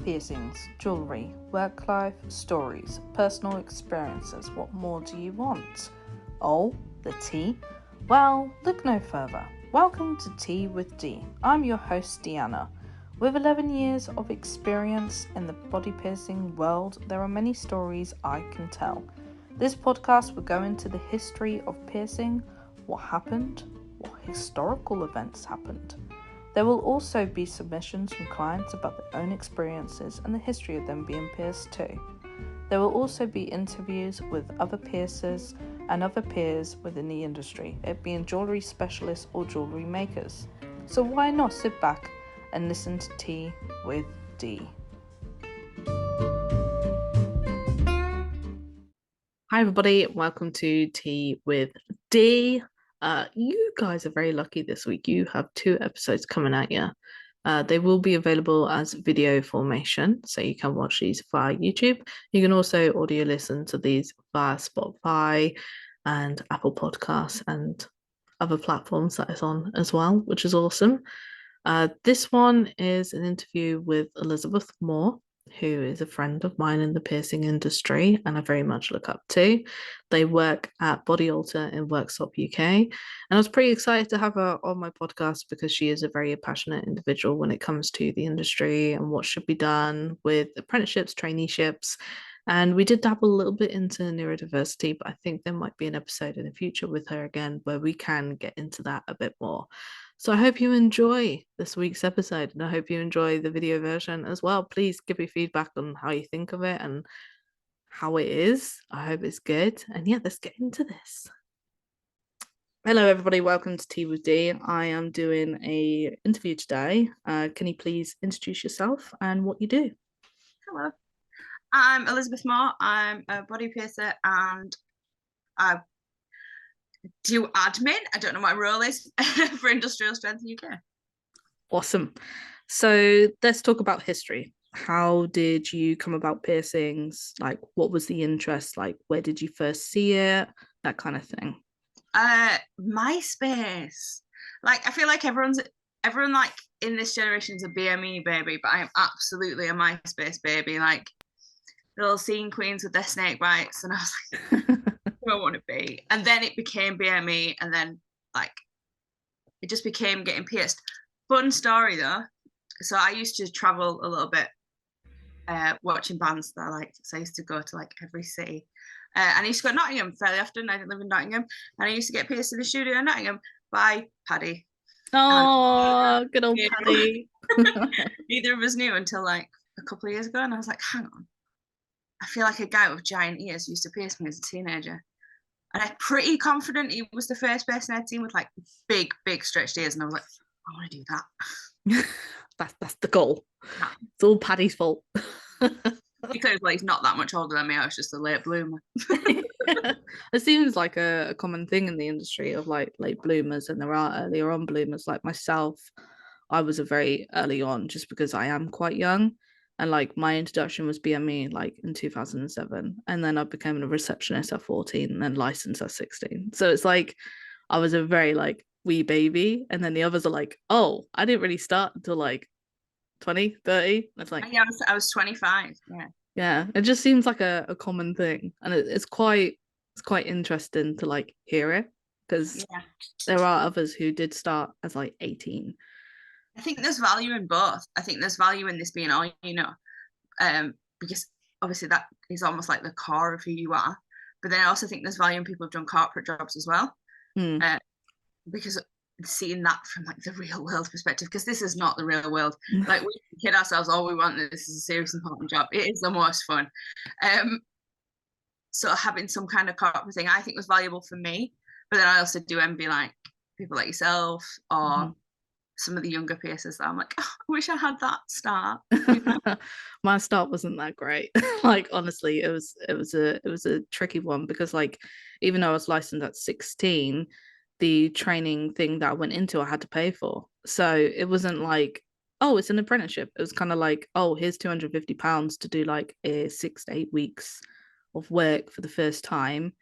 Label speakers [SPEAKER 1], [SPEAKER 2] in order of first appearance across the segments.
[SPEAKER 1] Piercings, jewellery, work life, stories, personal experiences. What more do you want? Oh, the tea? Well, look no further. Welcome to Tea with D. I'm your host, Deanna. With 11 years of experience in the body piercing world, there are many stories I can tell. This podcast will go into the history of piercing, what happened, what historical events happened. There will also be submissions from clients about their own experiences and the history of them being pierced too. There will also be interviews with other piercers and other peers within the industry, it being jewellery specialists or jewellery makers. So why not sit back and listen to Tea with D. Hi everybody, welcome to Tea with D. You guys are very lucky this week. You have 2 episodes coming at you. They will be available as video formation, so you can watch these via YouTube. You can also audio listen to these via Spotify and Apple Podcasts and other platforms that is on as well, which is awesome. This one is an interview with Elizabeth Moore, who is a friend of mine in the piercing industry and I very much look up to. They work at BodyAlter in Worksop UK, and I was pretty excited to have her on my podcast because she is a very passionate individual when it comes to the industry and what should be done with apprenticeships, traineeships. And we did dabble a little bit into neurodiversity, but I think there might be an episode in the future with her again where we can get into that a bit more. So I hope you enjoy this week's episode and I hope you enjoy the video version as well. Please give me feedback on how you think of it and how it is. I hope it's good. And yeah, let's get into this. Hello everybody, welcome to Tea with D. I am doing a interview today. Can you please introduce yourself and what you do?
[SPEAKER 2] Hello, I'm Elizabeth Moore. I'm a body piercer and I do admin. I don't know what my role is for Industrial Strength UK.
[SPEAKER 1] Awesome. So let's talk about history. How did you come about piercings? Like, what was the interest? Like, where did you first see it? That kind of thing.
[SPEAKER 2] MySpace. Like, I feel like everyone like in this generation is a BME baby, but I am absolutely a MySpace baby. Like, little scene queens with their snake bites, and I was like, who I want to be. And then it became BME, and then like it just became getting pierced. Fun story though. So I used to travel a little bit, watching bands that I liked. So I used to go to like every city. And I used to go to Nottingham fairly often. I didn't live in Nottingham. And I used to get pierced in the studio in Nottingham by Paddy.
[SPEAKER 1] Oh, good old Paddy.
[SPEAKER 2] Neither of us knew until like a couple of years ago. And I was like, hang on. I feel like a guy with giant ears used to pierce me as a teenager. And I'm pretty confident he was the first person I'd seen with like big, big stretched ears. And I was like, I want to do
[SPEAKER 1] that. That's the goal.
[SPEAKER 2] Yeah.
[SPEAKER 1] It's all Paddy's fault.
[SPEAKER 2] Because like he's not that much older than me. I was just a late bloomer.
[SPEAKER 1] It seems like a common thing in the industry of like late bloomers, and there are earlier on bloomers. Like myself, I was a very early on just because I am quite young. And like my introduction was BME like in 2007. And then I became a receptionist at 14 and then licensed at 16. So it's like I was a very like wee baby. And then the others are like, oh, I didn't really start until like 20, 30. That's like,
[SPEAKER 2] yeah, I was 25.
[SPEAKER 1] Yeah, it just seems like a common thing. And it's quite interesting to like hear it because there are others who did start as like 18.
[SPEAKER 2] I think there's value in both. I think there's value in this being all you know, because obviously that is almost like the core of who you are. But then I also think there's value in people who've done corporate jobs as well, because seeing that from like the real world perspective, because this is not the real world. Like we kid ourselves, all we want this is a serious important job. It is the most fun. So having some kind of corporate thing, I think was valuable for me. But then I also do envy like people like yourself or some of the younger piercers that I'm like, oh, I wish I had that start.
[SPEAKER 1] My start wasn't that great. Like honestly, it was a tricky one because like even though I was licensed at 16, the training thing that I went into I had to pay for. So it wasn't like, oh, it's an apprenticeship. It was kind of like, oh, here's £250 to do like 6 to 8 weeks of work for the first time.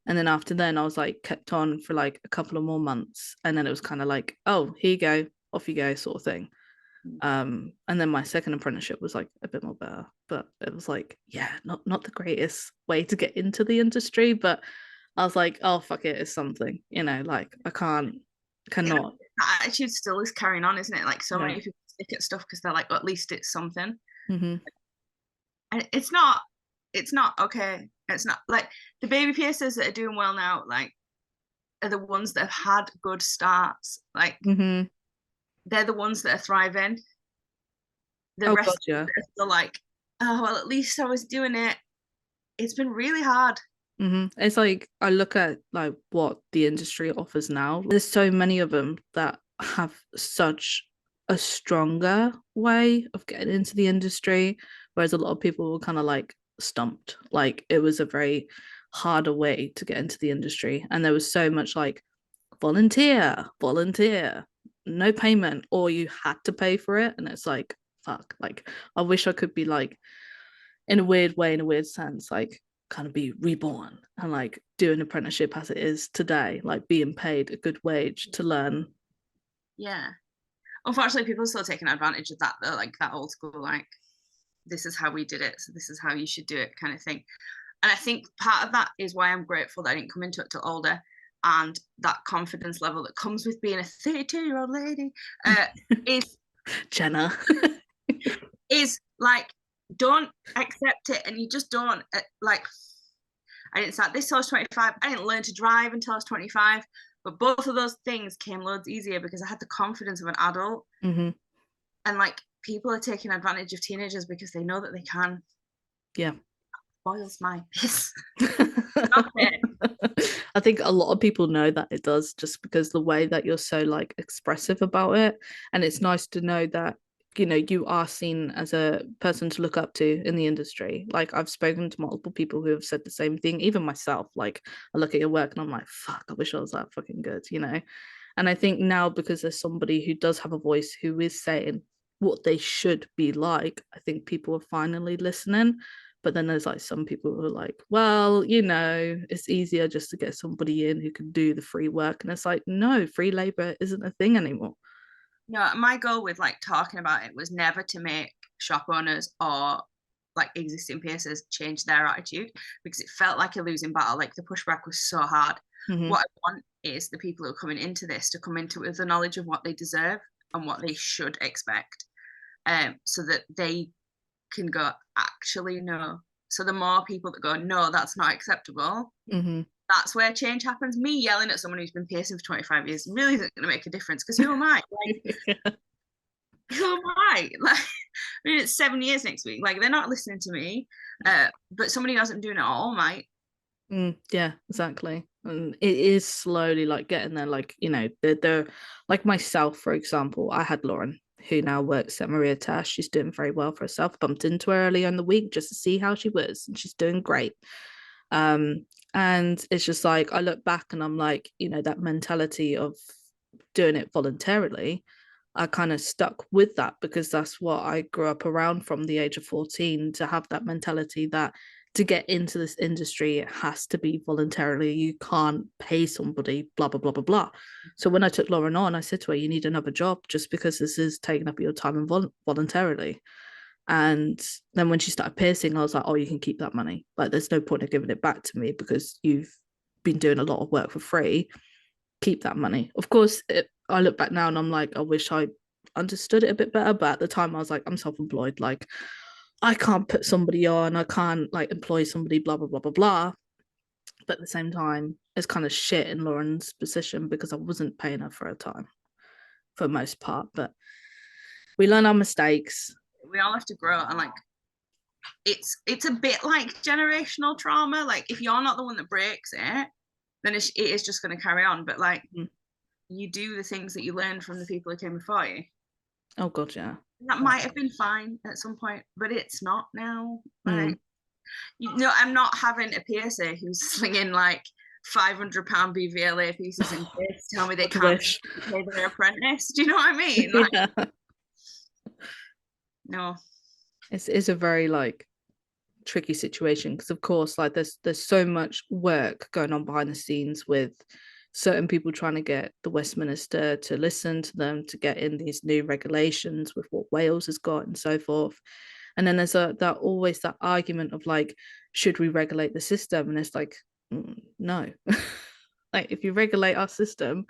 [SPEAKER 1] And then after then I was like kept on for like a couple of more months. And then it was kind of like, oh, here you go, off you go, sort of thing. And then my second apprenticeship was like a bit more better, but it was like, yeah, not the greatest way to get into the industry, but I was like, oh fuck it, it's something, like I cannot.
[SPEAKER 2] That attitude still is carrying on, isn't it? Like so
[SPEAKER 1] Yeah.
[SPEAKER 2] many people stick at stuff because they're like, well, at least it's something.
[SPEAKER 1] Mm-hmm.
[SPEAKER 2] And it's not okay. It's not like the baby piercers that are doing well now, like are the ones that have had good starts. Like
[SPEAKER 1] Mm-hmm.
[SPEAKER 2] they're the ones that are thriving. The
[SPEAKER 1] Oh
[SPEAKER 2] rest
[SPEAKER 1] god, yeah.
[SPEAKER 2] are still like, oh well, at least I was doing it. It's been really hard.
[SPEAKER 1] It's like I look at like what the industry offers now. There's so many of them that have such a stronger way of getting into the industry, whereas a lot of people were kind of like stumped. Like it was a very harder way to get into the industry, and there was so much like volunteer, no payment, or you had to pay for it, and it's like fuck. Like I wish I could be like in a weird way, in a weird sense, like kind of be reborn and like do an apprenticeship as it is today, like being paid a good wage to learn.
[SPEAKER 2] Yeah. Unfortunately, people are still taking advantage of that though, like that old school, like this is how we did it, so this is how you should do it kind of thing. And I think part of that is why I'm grateful that I didn't come into it till older, and that confidence level that comes with being a 32-year-old lady is
[SPEAKER 1] Jenna.
[SPEAKER 2] is like don't accept it, and you just don't like. I didn't start this till I was 25. I didn't learn to drive until I was 25. But both of those things came loads easier because I had the confidence of an adult.
[SPEAKER 1] Mm-hmm.
[SPEAKER 2] And like people are taking advantage of teenagers because they know that they can.
[SPEAKER 1] Yeah.
[SPEAKER 2] Boils my piss.
[SPEAKER 1] I think a lot of people know that it does, just because the way that you're so like expressive about it. And it's nice to know that you are seen as a person to look up to in the industry. Like I've spoken to multiple people who have said the same thing, even myself. Like I look at your work and I'm like, fuck, I wish I was that fucking good. And I think now, because there's somebody who does have a voice who is saying what they should be like, I think people are finally listening. But then there's like some people who are like, well, it's easier just to get somebody in who can do the free work. And it's like, no, free labor isn't a thing anymore.
[SPEAKER 2] No, my goal with like talking about it was never to make shop owners or like existing piercers change their attitude, because it felt like a losing battle. Like the pushback was so hard.
[SPEAKER 1] Mm-hmm.
[SPEAKER 2] What I want is the people who are coming into this to come into it with the knowledge of what they deserve and what they should expect, so that they can go, actually no. So the more people that go, no, that's not acceptable,
[SPEAKER 1] Mm-hmm.
[SPEAKER 2] that's where change happens. Me yelling at someone who's been piercing for 25 years really isn't going to make a difference, because who am I? Like,
[SPEAKER 1] Yeah.
[SPEAKER 2] who am I? Like, I mean, it's 7 years next week. Like, they're not listening to me. But somebody who hasn't doing it all might.
[SPEAKER 1] Yeah, exactly. And it is slowly like getting there. Like, they're like myself, for example. I had Lauren, who now works at Maria Tash. She's doing very well for herself. Bumped into her earlier in the week just to see how she was, and she's doing great. And it's just like I look back and I'm like, that mentality of doing it voluntarily, I kind of stuck with that because that's what I grew up around from the age of 14, to have that mentality that to get into this industry, it has to be voluntarily. You can't pay somebody, blah, blah, blah, blah, blah. So when I took Lauren on, I said to her, you need another job just because this is taking up your time and voluntarily. And then when she started piercing, I was like, oh, you can keep that money. Like, there's no point of giving it back to me because you've been doing a lot of work for free. Keep that money. Of course, I look back now and I'm like, I wish I understood it a bit better. But at the time, I was like, I'm self-employed. Like, I can't put somebody on. I can't like employ somebody. Blah blah blah blah blah. But at the same time, it's kind of shit in Lauren's position because I wasn't paying her for her time for the most part. But we learn our mistakes.
[SPEAKER 2] We all have to grow, and like it's a bit like generational trauma. Like if you're not the one that breaks it, then it is just going to carry on. But like you do the things that you learned from the people who came before you.
[SPEAKER 1] Oh god, yeah.
[SPEAKER 2] That might have been fine at some point, but it's not now. Like, I'm not having a piercer who's slinging like £500 BVLA pieces in face to tell me they can't pay their apprentice. Do you know what I mean? Like,
[SPEAKER 1] yeah.
[SPEAKER 2] No.
[SPEAKER 1] It's a very like tricky situation because of course like there's so much work going on behind the scenes with certain people trying to get the Westminster to listen to them to get in these new regulations with what Wales has got and so forth. And then there's that always that argument of like, should we regulate the system? And it's like, no. Like if you regulate our system,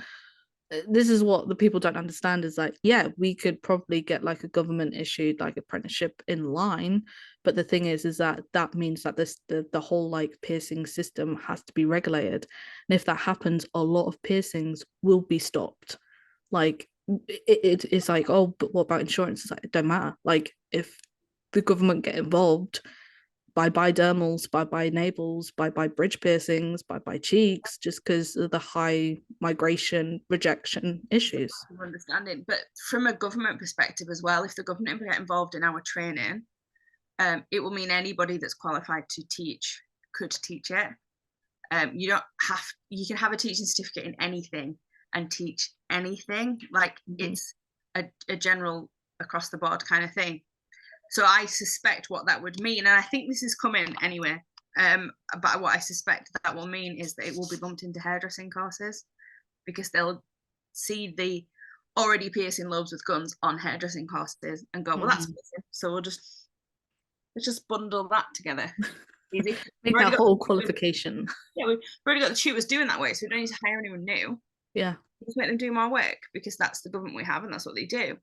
[SPEAKER 1] this is what the people don't understand is like, yeah, we could probably get like a government issued like apprenticeship in line, but the thing is that that means that the whole like piercing system has to be regulated, and if that happens a lot of piercings will be stopped. Like it's like, oh, but what about insurance? It's like, it don't matter. Like if the government get involved, bye dermals, bye navels, bye bridge piercings, bye cheeks, just because of the high migration rejection issues.
[SPEAKER 2] Understanding, but from a government perspective as well, if the government get involved in our training, it will mean anybody that's qualified to teach could teach it. You don't have, you can have a teaching certificate in anything and teach anything. Like it's a general across the board kind of thing. So I suspect what that would mean, and I think this is coming anyway. But what I suspect that will mean is that it will be lumped into hairdressing courses because they'll see the already piercing lobes with guns on hairdressing courses and go, well, that's piercing, so let's just bundle that together. Easy.
[SPEAKER 1] Make that whole qualification.
[SPEAKER 2] Yeah, we've already got the tutors doing that way, so we don't need to hire anyone new.
[SPEAKER 1] Yeah.
[SPEAKER 2] Just make them do more work because that's the government we have and that's what they do.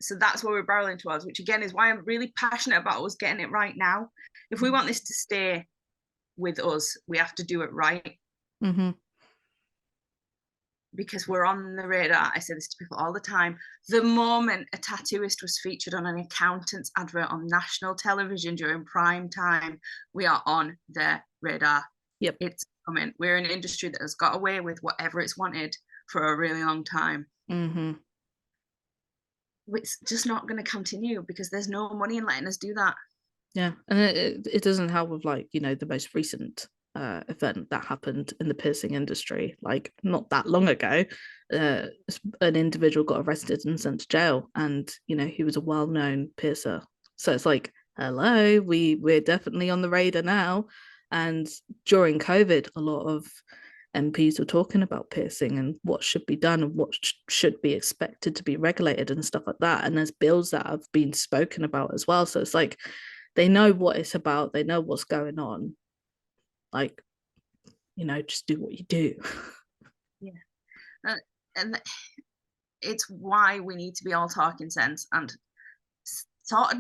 [SPEAKER 2] So that's where we're barreling towards, which again is why I'm really passionate about us getting it right now. If we want this to stay with us, we have to do it right. Because we're on the radar. I say this to people all the time. The moment a tattooist was featured on an accountant's advert on national television during prime time, we are on their radar.
[SPEAKER 1] Yep.
[SPEAKER 2] It's coming. We're an industry that has got away with whatever it's wanted for a really long time. It's just not going to continue because there's no money in letting us do that.
[SPEAKER 1] Yeah, and it doesn't help with like, you know, the most recent event that happened in the piercing industry, like not that long ago. An individual got arrested and sent to jail, and you know he was a well-known piercer. So it's like, hello, we're definitely on the radar now. And during COVID, a lot of MPs were talking about piercing and what should be done and what should be expected to be regulated and stuff like that. And there's bills that have been spoken about as well. So it's like they know what it's about, they know what's going on. Like, you know, just do what you do.
[SPEAKER 2] Yeah. And it's why we need to be all talking sense and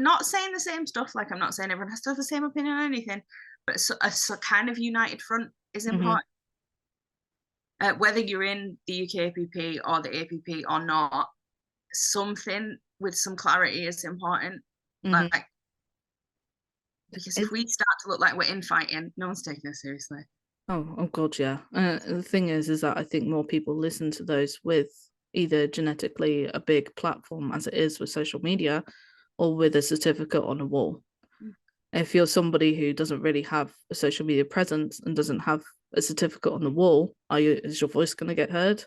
[SPEAKER 2] not saying the same stuff. Like I'm not saying everyone has to have the same opinion on anything, but a kind of united front is important. Whether you're in the UK APP or the APP or not, something with some clarity is important. Like, because if we start to look like we're infighting, no one's taking us seriously.
[SPEAKER 1] Oh God, yeah. The thing is that I think more people listen to those with either genetically a big platform as it is with social media or with a certificate on a wall. If you're somebody who doesn't really have a social media presence and doesn't have a certificate on the wall, is your voice going to get heard?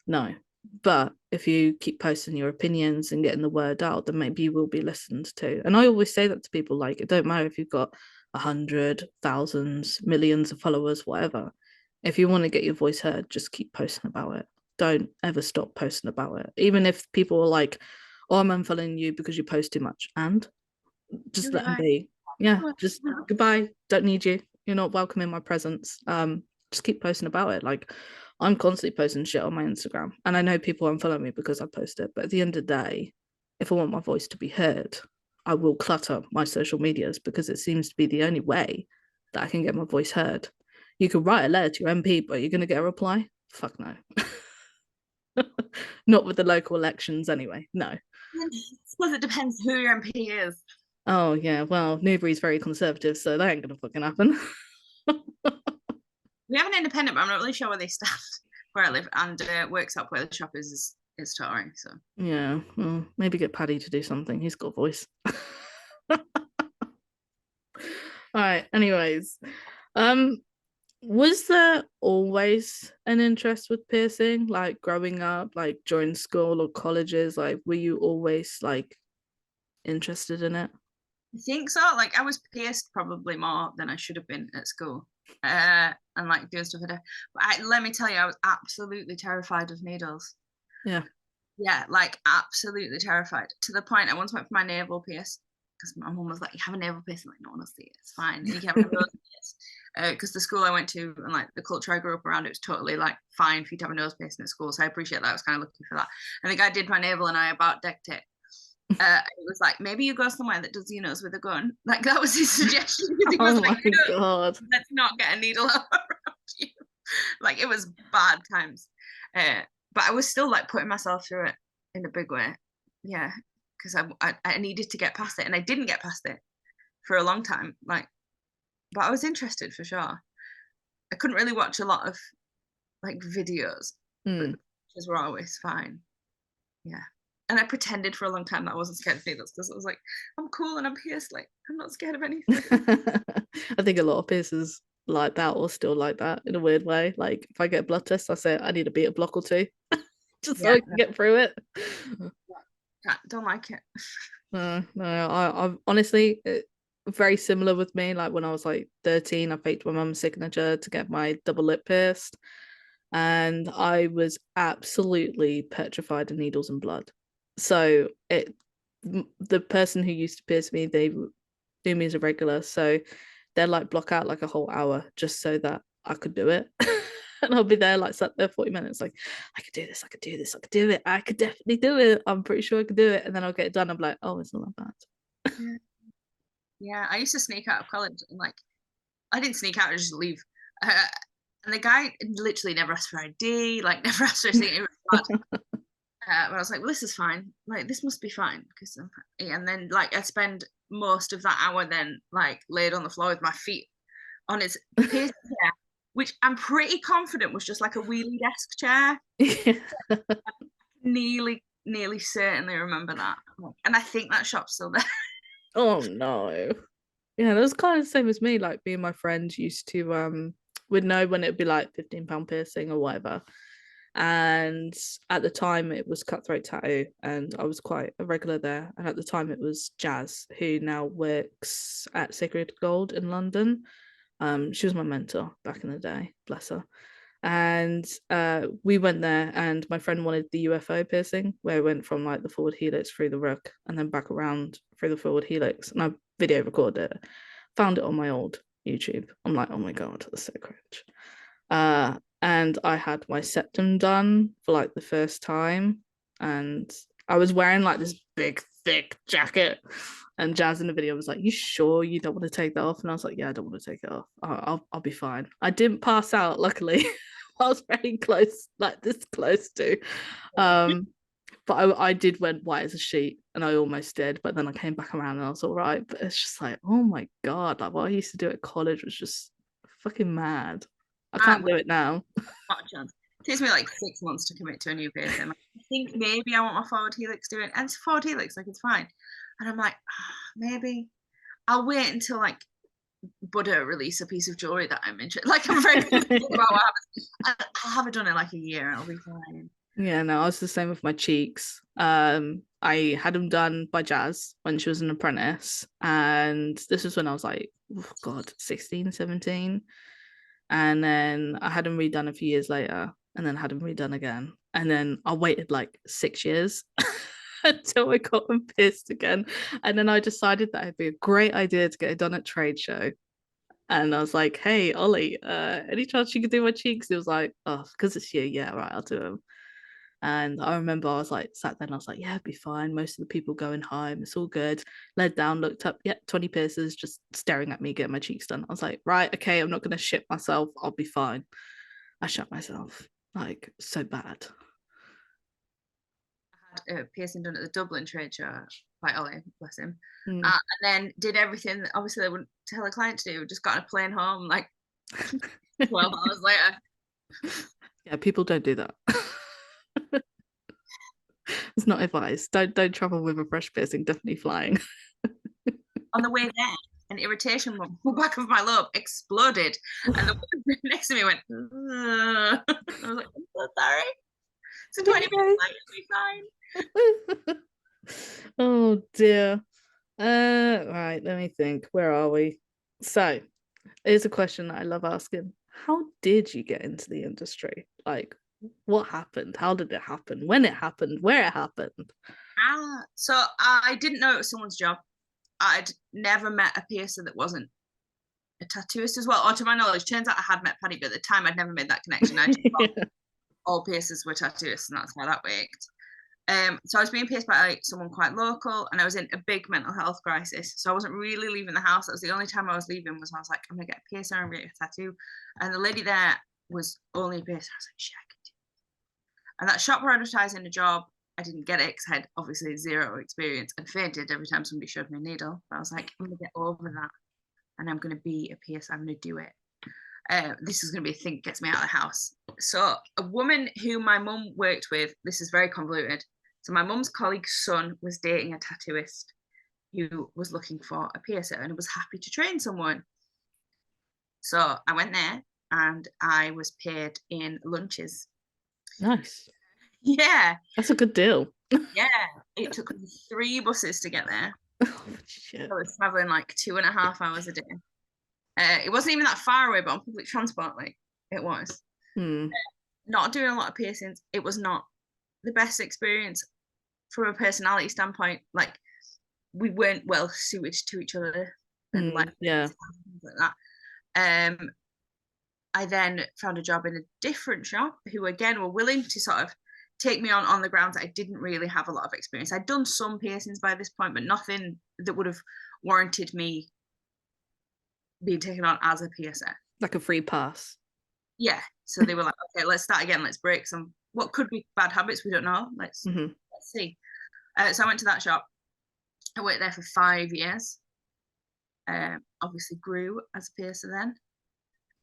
[SPEAKER 1] No. But if you keep posting your opinions and getting the word out, then maybe you will be listened to. And I always say that to people, like, it don't matter if you've got 100, thousands, millions of followers, whatever. If you want to get your voice heard, just keep posting about it. Don't ever stop posting about it. Even if people are like, oh, I'm unfollowing you because you post too much. And just let them be. Yeah, just goodbye. Don't need you. You're not welcome in my presence. Just keep posting about it. Like, I'm constantly posting shit on my Instagram, and I know people unfollow me because I post it. But at the end of the day, if I want my voice to be heard, I will clutter my social medias because it seems to be the only way that I can get my voice heard. You could write a letter to your MP, but you're going to get a reply? Fuck no. Not with the local elections anyway. No.
[SPEAKER 2] I suppose it depends who your MP is.
[SPEAKER 1] Oh yeah, well, Newbury's very conservative, so that ain't gonna fucking happen.
[SPEAKER 2] We have an independent, but I'm not really sure where they stand where I live, and Worksop where the shop is Tory. So
[SPEAKER 1] yeah, well, maybe get Paddy to do something. He's got a voice. All right. Anyways, was there always an interest with piercing, like growing up, like during school or colleges? Like, were you always like interested in it?
[SPEAKER 2] I think so. Like I was pierced probably more than I should have been at school. and like doing stuff with it. But let me tell you, I was absolutely terrified of needles.
[SPEAKER 1] Yeah.
[SPEAKER 2] Yeah, like absolutely terrified to the point I once went for my navel pierce because my mum was like, "You have a navel piercing?" Like, no one will see it. It's fine. You can have a nose pierce. Because the school I went to and like the culture I grew up around, it was totally like fine for you to have a nose piercing at school. So I appreciate that. I was kind of looking for that. And the guy did my navel and I about decked it. It was like, maybe you go somewhere that does your nose with a gun. Like that was his suggestion. He was
[SPEAKER 1] Oh
[SPEAKER 2] like,
[SPEAKER 1] my God.
[SPEAKER 2] let's not get a needle around you. Like it was bad times. But I was still like putting myself through it in a big way. Yeah. Because I needed to get past it and I didn't get past it for a long time. Like, but I was interested for sure. I couldn't really watch a lot of like videos, but
[SPEAKER 1] Mm.
[SPEAKER 2] pictures were always fine. Yeah. And I pretended for a long time that I wasn't scared of needles because I was like, I'm cool and I'm pierced. Like, I'm not scared of anything.
[SPEAKER 1] I think a lot of piercers like that or still like that in a weird way. Like if I get a blood test, I say I need a beta block or two just so
[SPEAKER 2] Yeah.
[SPEAKER 1] I can get through it.
[SPEAKER 2] Don't like it.
[SPEAKER 1] No, I've honestly very similar with me. Like when I was like 13, I faked my mum's signature to get my double lip pierced, and I was absolutely petrified of needles and blood. So the person who used to pierce me, they do me as a regular, so they'll like block out like a whole hour just so that I could do it. And I'll be there like sat there 40 minutes, like, I could do this, I could do this, I could do it, I could definitely do it. I'm pretty sure I could do it. And then I'll get it done. I'm like, oh, it's not that bad.
[SPEAKER 2] Yeah. Yeah. I used to sneak out of college and like, I didn't sneak out, I just leave. And the guy literally never asked for ID, like never asked for anything. It was bad. But I was like, well, this is fine. Like, this must be fine. Because, and then, like, I spend most of that hour then, like, laid on the floor with my feet on his piercing chair, which I'm pretty confident was just like a wheelie desk chair.
[SPEAKER 1] Yeah.
[SPEAKER 2] Nearly certainly remember that. And I think that shop's still there.
[SPEAKER 1] Oh no. Yeah, that was kind of the same as me. Like me and my friends used to would know when it'd be like £15 piercing or whatever. And at the time it was Cutthroat Tattoo, and I was quite a regular there. And at the time it was Jazz, who now works at Sacred Gold in London. She was my mentor back in the day, bless her. And we went there, and my friend wanted the UFO piercing, where it went from like the forward helix through the rook and then back around through the forward helix. And I video recorded it, found it on my old YouTube. I'm like, oh my God, that's so cringe. And I had my septum done for like the first time, and I was wearing like this big, thick jacket. And Jazz in the video was like, "You sure you don't want to take that off?" And I was like, "Yeah, I don't want to take it off. I'll be fine." I didn't pass out, luckily. I was very close, like this close to. Um, but I did went white as a sheet, and I almost did. But then I came back around, and I was all right. But it's just like, oh my God, like what I used to do at college was just fucking mad. I can't do it now.
[SPEAKER 2] Not a chance. It takes me like 6 months to commit to a new piercing. Like, I think maybe I want my forward helix doing, and it's forward helix, like it's fine. And I'm like, maybe I'll wait until like Buddha release a piece of jewelry that I'm interested. Like I'm very about what happens. I'll have it done in like a year and I'll be fine.
[SPEAKER 1] Yeah, no, I was the same with my cheeks. I had them done by Jazz when she was an apprentice, and this was when I was like, oh God, 16, 17. And then I had them redone a few years later, and then had them redone again. And then I waited like 6 years until I got them pierced again. And then I decided that it'd be a great idea to get it done at trade show. And I was like, hey, Ollie, any chance you could do my cheeks? He was like, oh, because it's you. Yeah, right, I'll do them. And I remember I was like, sat there and I was like, yeah, it'd be fine. Most of the people going home, it's all good. Led down, looked up, yeah, 20 piercers just staring at me, getting my cheeks done. I was like, right, okay, I'm not going to shit myself. I'll be fine. I shut myself, like, so bad.
[SPEAKER 2] I had a piercing done at the Dublin trade show by Ollie, bless him.
[SPEAKER 1] Mm.
[SPEAKER 2] And then did everything that obviously they wouldn't tell a client to do, just got on a plane home like 12 hours later.
[SPEAKER 1] Yeah, people don't do that. It's not advised. Don't travel with a fresh piercing, definitely flying.
[SPEAKER 2] On the way there, an irritation on the back of my lobe exploded. And the woman next to me went, ugh. I was like, I'm so sorry. It's a 20-minute flight, it'll be fine.
[SPEAKER 1] Oh dear. Right, let me think. Where are we? So It's a question that I love asking. How did you get into the industry? Like, what happened? How did it happen? When it happened? Where it happened?
[SPEAKER 2] So I didn't know it was someone's job. I'd never met a piercer that wasn't a tattooist as well. Or to my knowledge, turns out I had met Paddy, but at the time I'd never made that connection. I just thought
[SPEAKER 1] Yeah.
[SPEAKER 2] all piercers were tattooists, and that's how that worked. So I was being pierced by like someone quite local, and I was in a big mental health crisis. So I wasn't really leaving the house. That was the only time I was leaving. Was I was like, I'm gonna get a piercer, I'm gonna get a tattoo, and the lady there was only a piercer. I was like, shit, I can do. And that shop were advertising a job. I didn't get it because I had obviously zero experience and fainted every time somebody showed me a needle. But I was like, I'm gonna get over that, and I'm gonna be a piercer. I'm gonna do it. This is going to be a thing that gets me out of the house. So a woman who my mum worked with, this is very convoluted. So my mum's colleague's son was dating a tattooist who was looking for a piercer and was happy to train someone. So I went there and I was paid in lunches.
[SPEAKER 1] Nice.
[SPEAKER 2] Yeah,
[SPEAKER 1] That's a good deal.
[SPEAKER 2] yeah. It took me 3 buses to get there.
[SPEAKER 1] Oh, shit.
[SPEAKER 2] I was traveling like 2.5 hours a day. It wasn't even that far away, but on public transport, like it was.
[SPEAKER 1] Hmm.
[SPEAKER 2] Not doing a lot of piercings. It was not the best experience from a personality standpoint. Like we weren't well suited to each other and like
[SPEAKER 1] Yeah.
[SPEAKER 2] things like that. I then found a job in a different shop who again were willing to sort of take me on the grounds that I didn't really have a lot of experience. I'd done some piercings by this point, but nothing that would have warranted me being taken on as a piercer.
[SPEAKER 1] Like a free pass.
[SPEAKER 2] Yeah. So they were like, okay, let's start again. Let's break some what could be bad habits. We don't know. Let's see. So I went to that shop. I worked there for 5 years. Obviously grew as a piercer then.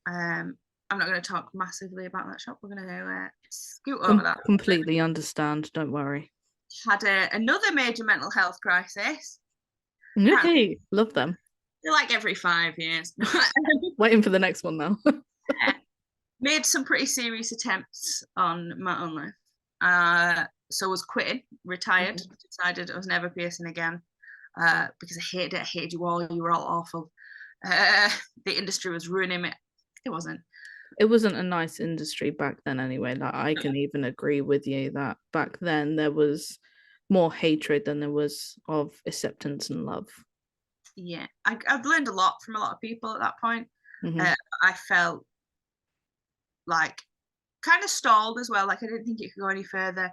[SPEAKER 2] I'm not going to talk massively about that shop. We're going to go scoot over that.
[SPEAKER 1] Completely understand. Don't worry.
[SPEAKER 2] Had another major mental health crisis.
[SPEAKER 1] Hey, love them.
[SPEAKER 2] They're like every 5 years.
[SPEAKER 1] Waiting for the next one now.
[SPEAKER 2] Made some pretty serious attempts on my own life. So was quitting, retired, decided I was never piercing again because I hated it. I hated you all. You were all awful. The industry was ruining it. It wasn't.
[SPEAKER 1] It wasn't a nice industry back then anyway. Like I can even agree with you that back then there was more hatred than there was of acceptance and love.
[SPEAKER 2] Yeah, I've learned a lot from a lot of people at that point.
[SPEAKER 1] Mm-hmm.
[SPEAKER 2] I felt like kind of stalled as well. Like I didn't think it could go any further.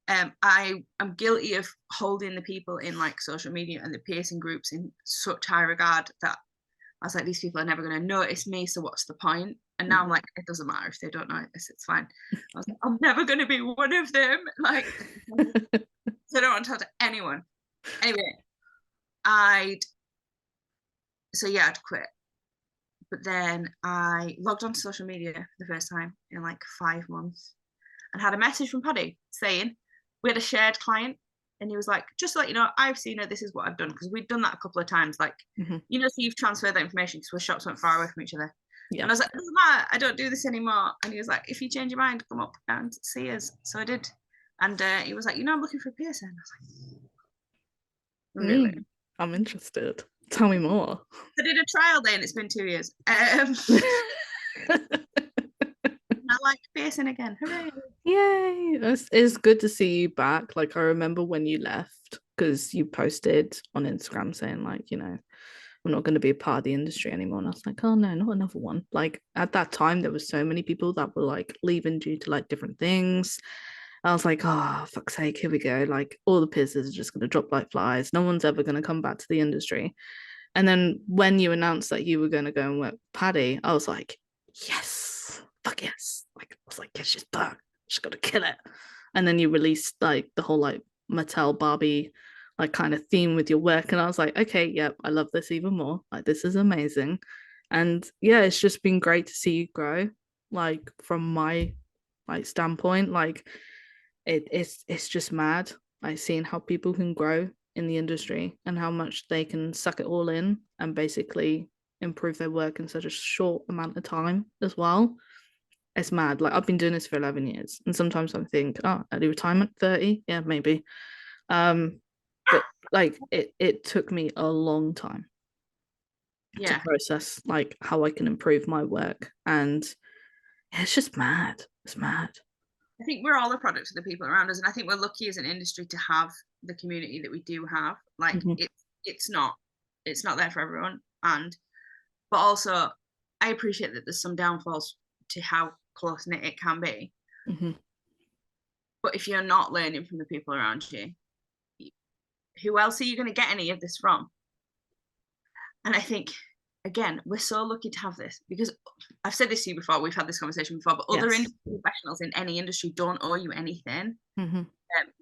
[SPEAKER 2] I am guilty of holding the people in like social media and the piercing groups in such high regard that I was like, these people are never going to notice me, so what's the point? And now I'm like, it doesn't matter if they don't notice, it's fine. I was like, I'm never going to be one of them. Like, so I don't want to tell to anyone. Anyway, I'd quit. But then I logged onto social media for the first time in like 5 months and had a message from Paddy saying we had a shared client and he was like, just to let you know, I've seen her, this is what I've done. Because we'd done that a couple of times. Like, so you've transferred that information because our shops went far away from each other. Yeah. And I was like, it doesn't matter, I don't do this anymore. And he was like, if you change your mind, come up and see us. So I did. And he was like, I'm looking for a piercer. And I was like, really?
[SPEAKER 1] I'm interested. Tell me more.
[SPEAKER 2] I did a trial day and it's been 2 years. I like piercing again. Hooray.
[SPEAKER 1] Yay. It's good to see you back. Like I remember when you left because you posted on Instagram saying like, I'm not going to be a part of the industry anymore. And I was like, oh no, not another one. Like at that time, there was so many people that were like leaving due to like different things. I was like, oh, fuck's sake, here we go. Like all the piercers are just going to drop like flies. No one's ever going to come back to the industry. And then when you announced that you were going to go and work with Paddy, I was like, yes, fuck yes. Like I was like, yes, she's back. She's got to kill it. And then you released like the whole like Mattel Barbie like kind of theme with your work, and I was like, okay, yep, I love this even more. Like this is amazing. And yeah, it's just been great to see you grow. Like from my like standpoint, like it's just mad. Like seeing how people can grow in the industry and how much they can suck it all in and basically improve their work in such a short amount of time as well. It's mad. Like I've been doing this for 11 years and sometimes I think, oh, early retirement, 30, yeah, maybe. But like it took me a long time. to
[SPEAKER 2] Yeah.
[SPEAKER 1] process like how I can improve my work. And yeah, it's just mad. It's mad.
[SPEAKER 2] I think we're all a product of the people around us, and I think we're lucky as an industry to have the community that we do have. Like
[SPEAKER 1] Hmm.
[SPEAKER 2] it's not there for everyone, and but also I appreciate that there's some downfalls to how close knit it can be.
[SPEAKER 1] Hmm.
[SPEAKER 2] But if you're not learning from the people around you, who else are you going to get any of this from? And I think, again, we're so lucky to have this because I've said this to you before, we've had this conversation before, but other
[SPEAKER 1] Yes.
[SPEAKER 2] industry professionals in any industry don't owe you anything.
[SPEAKER 1] Hmm.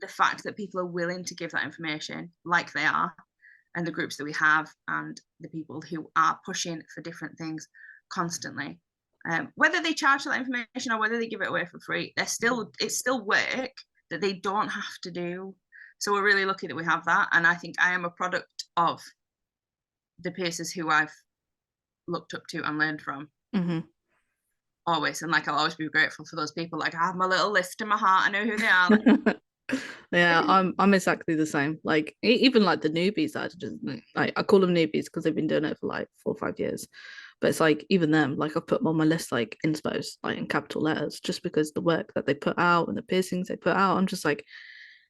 [SPEAKER 2] The fact that people are willing to give that information like they are, and the groups that we have, and the people who are pushing for different things constantly, whether they charge for that information or whether they give it away for free, it's still work that they don't have to do. So we're really lucky that we have that, and I think I am a product of the piercers who I've looked up to and learned from.
[SPEAKER 1] Hmm.
[SPEAKER 2] Always, and like I'll always be grateful for those people. Like I have my little list in my heart. I know who they are.
[SPEAKER 1] Yeah, I'm exactly the same. Like even like the newbies that I just like I call them newbies because they've been doing it for like 4 or 5 years. But it's like even them, like I've put them on my list like inspos, like in capital letters, just because the work that they put out and the piercings they put out, I'm just like,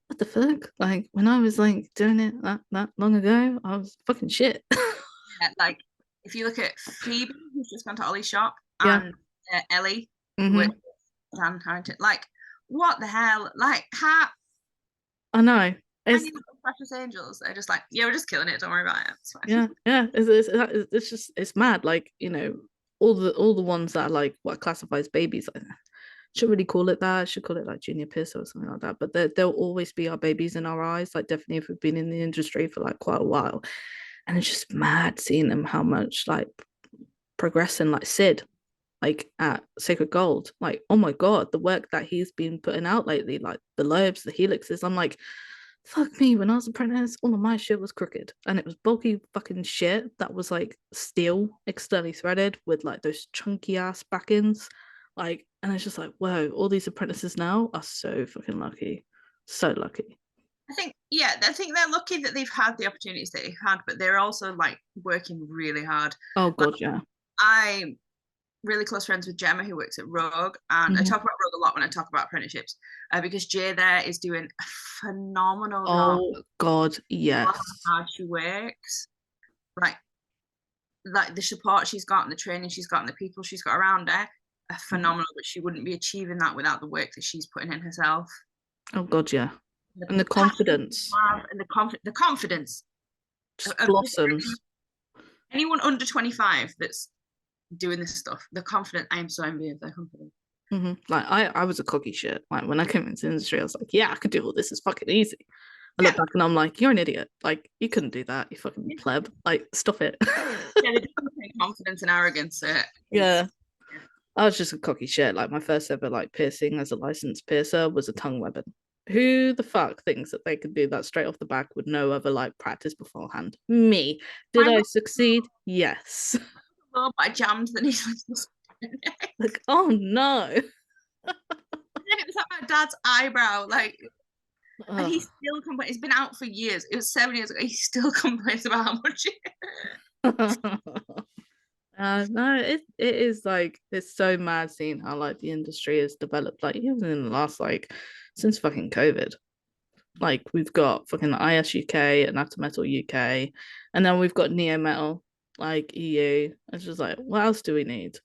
[SPEAKER 1] what the fuck? Like when I was like doing it that long ago, I was fucking shit.
[SPEAKER 2] Yeah, like if you look at Phoebe, who's just gone to Ollie's shop,
[SPEAKER 1] Yeah.
[SPEAKER 2] and Ellie, who
[SPEAKER 1] Hmm.
[SPEAKER 2] works with Dan Harrington, like what the hell? Like how
[SPEAKER 1] I know. It's
[SPEAKER 2] tiny little precious angels. They're just like, yeah, we're just killing it. Don't worry about it. It's fine.
[SPEAKER 1] yeah, yeah. It's just it's mad. Like all the ones that are like what classifies babies. Like, should really call it that. Should call it like junior piercer or something like that. But they'll always be our babies in our eyes. Like definitely if we've been in the industry for like quite a while, and it's just mad seeing them how much like progressing. Like Sid, like at Sacred Gold, like oh my god, the work that he's been putting out lately, like the lobes, the helixes. I'm like, fuck me, when I was apprentice, all of my shit was crooked and it was bulky fucking shit that was like steel externally threaded with like those chunky ass back-ends. Like, and it's just like, whoa, all these apprentices now are so fucking lucky. So lucky.
[SPEAKER 2] I think they're lucky that they've had the opportunities that they've had, but they're also like working really hard.
[SPEAKER 1] Oh
[SPEAKER 2] Like
[SPEAKER 1] god, yeah.
[SPEAKER 2] I'm really close friends with Gemma, who works at Rogue, and I
[SPEAKER 1] Mhm.
[SPEAKER 2] talk about Rogue a lot when I talk about apprenticeships, because Jay there is doing a phenomenal job.
[SPEAKER 1] Oh god,
[SPEAKER 2] How
[SPEAKER 1] yes.
[SPEAKER 2] hard she works, like the support she's got and the training she's got and the people she's got around her are
[SPEAKER 1] Mhm.
[SPEAKER 2] phenomenal. But she wouldn't be achieving that without the work that she's putting in herself,
[SPEAKER 1] Oh god, yeah.
[SPEAKER 2] the
[SPEAKER 1] And the
[SPEAKER 2] passion
[SPEAKER 1] confidence
[SPEAKER 2] and the confidence
[SPEAKER 1] just
[SPEAKER 2] of just
[SPEAKER 1] blossoms.
[SPEAKER 2] anyone under 25 that's doing this stuff. The confident, I am so envious of their confidence.
[SPEAKER 1] Like I was a cocky shit. Like when I came into the industry, I was like, yeah, I could do all this. It's fucking easy. I look
[SPEAKER 2] Yeah,
[SPEAKER 1] back and I'm like, you're an idiot. Like you couldn't do that. You fucking pleb. Like stop it.
[SPEAKER 2] yeah, they just take confidence and arrogance.
[SPEAKER 1] Yeah.
[SPEAKER 2] Yeah.
[SPEAKER 1] I was just a cocky shit. Like my first ever like piercing as a licensed piercer was a tongue weapon. Who the fuck thinks that they could do that straight off the back with no other like practice beforehand? Me. Did
[SPEAKER 2] I
[SPEAKER 1] I
[SPEAKER 2] was
[SPEAKER 1] succeed? Yes.
[SPEAKER 2] low, but I jammed the needle into the spine.
[SPEAKER 1] Like, oh no.
[SPEAKER 2] It was like my dad's eyebrow, like, and he
[SPEAKER 1] Ugh.
[SPEAKER 2] still complains. It's been out for years. It was 7 years ago. He still complains about how much it
[SPEAKER 1] No, it is like it's so mad seeing how like the industry has developed. Like even in the last like since fucking COVID, like we've got fucking IS UK and After Metal UK, and then we've got Neo Metal like EU. It's just like what else do we need?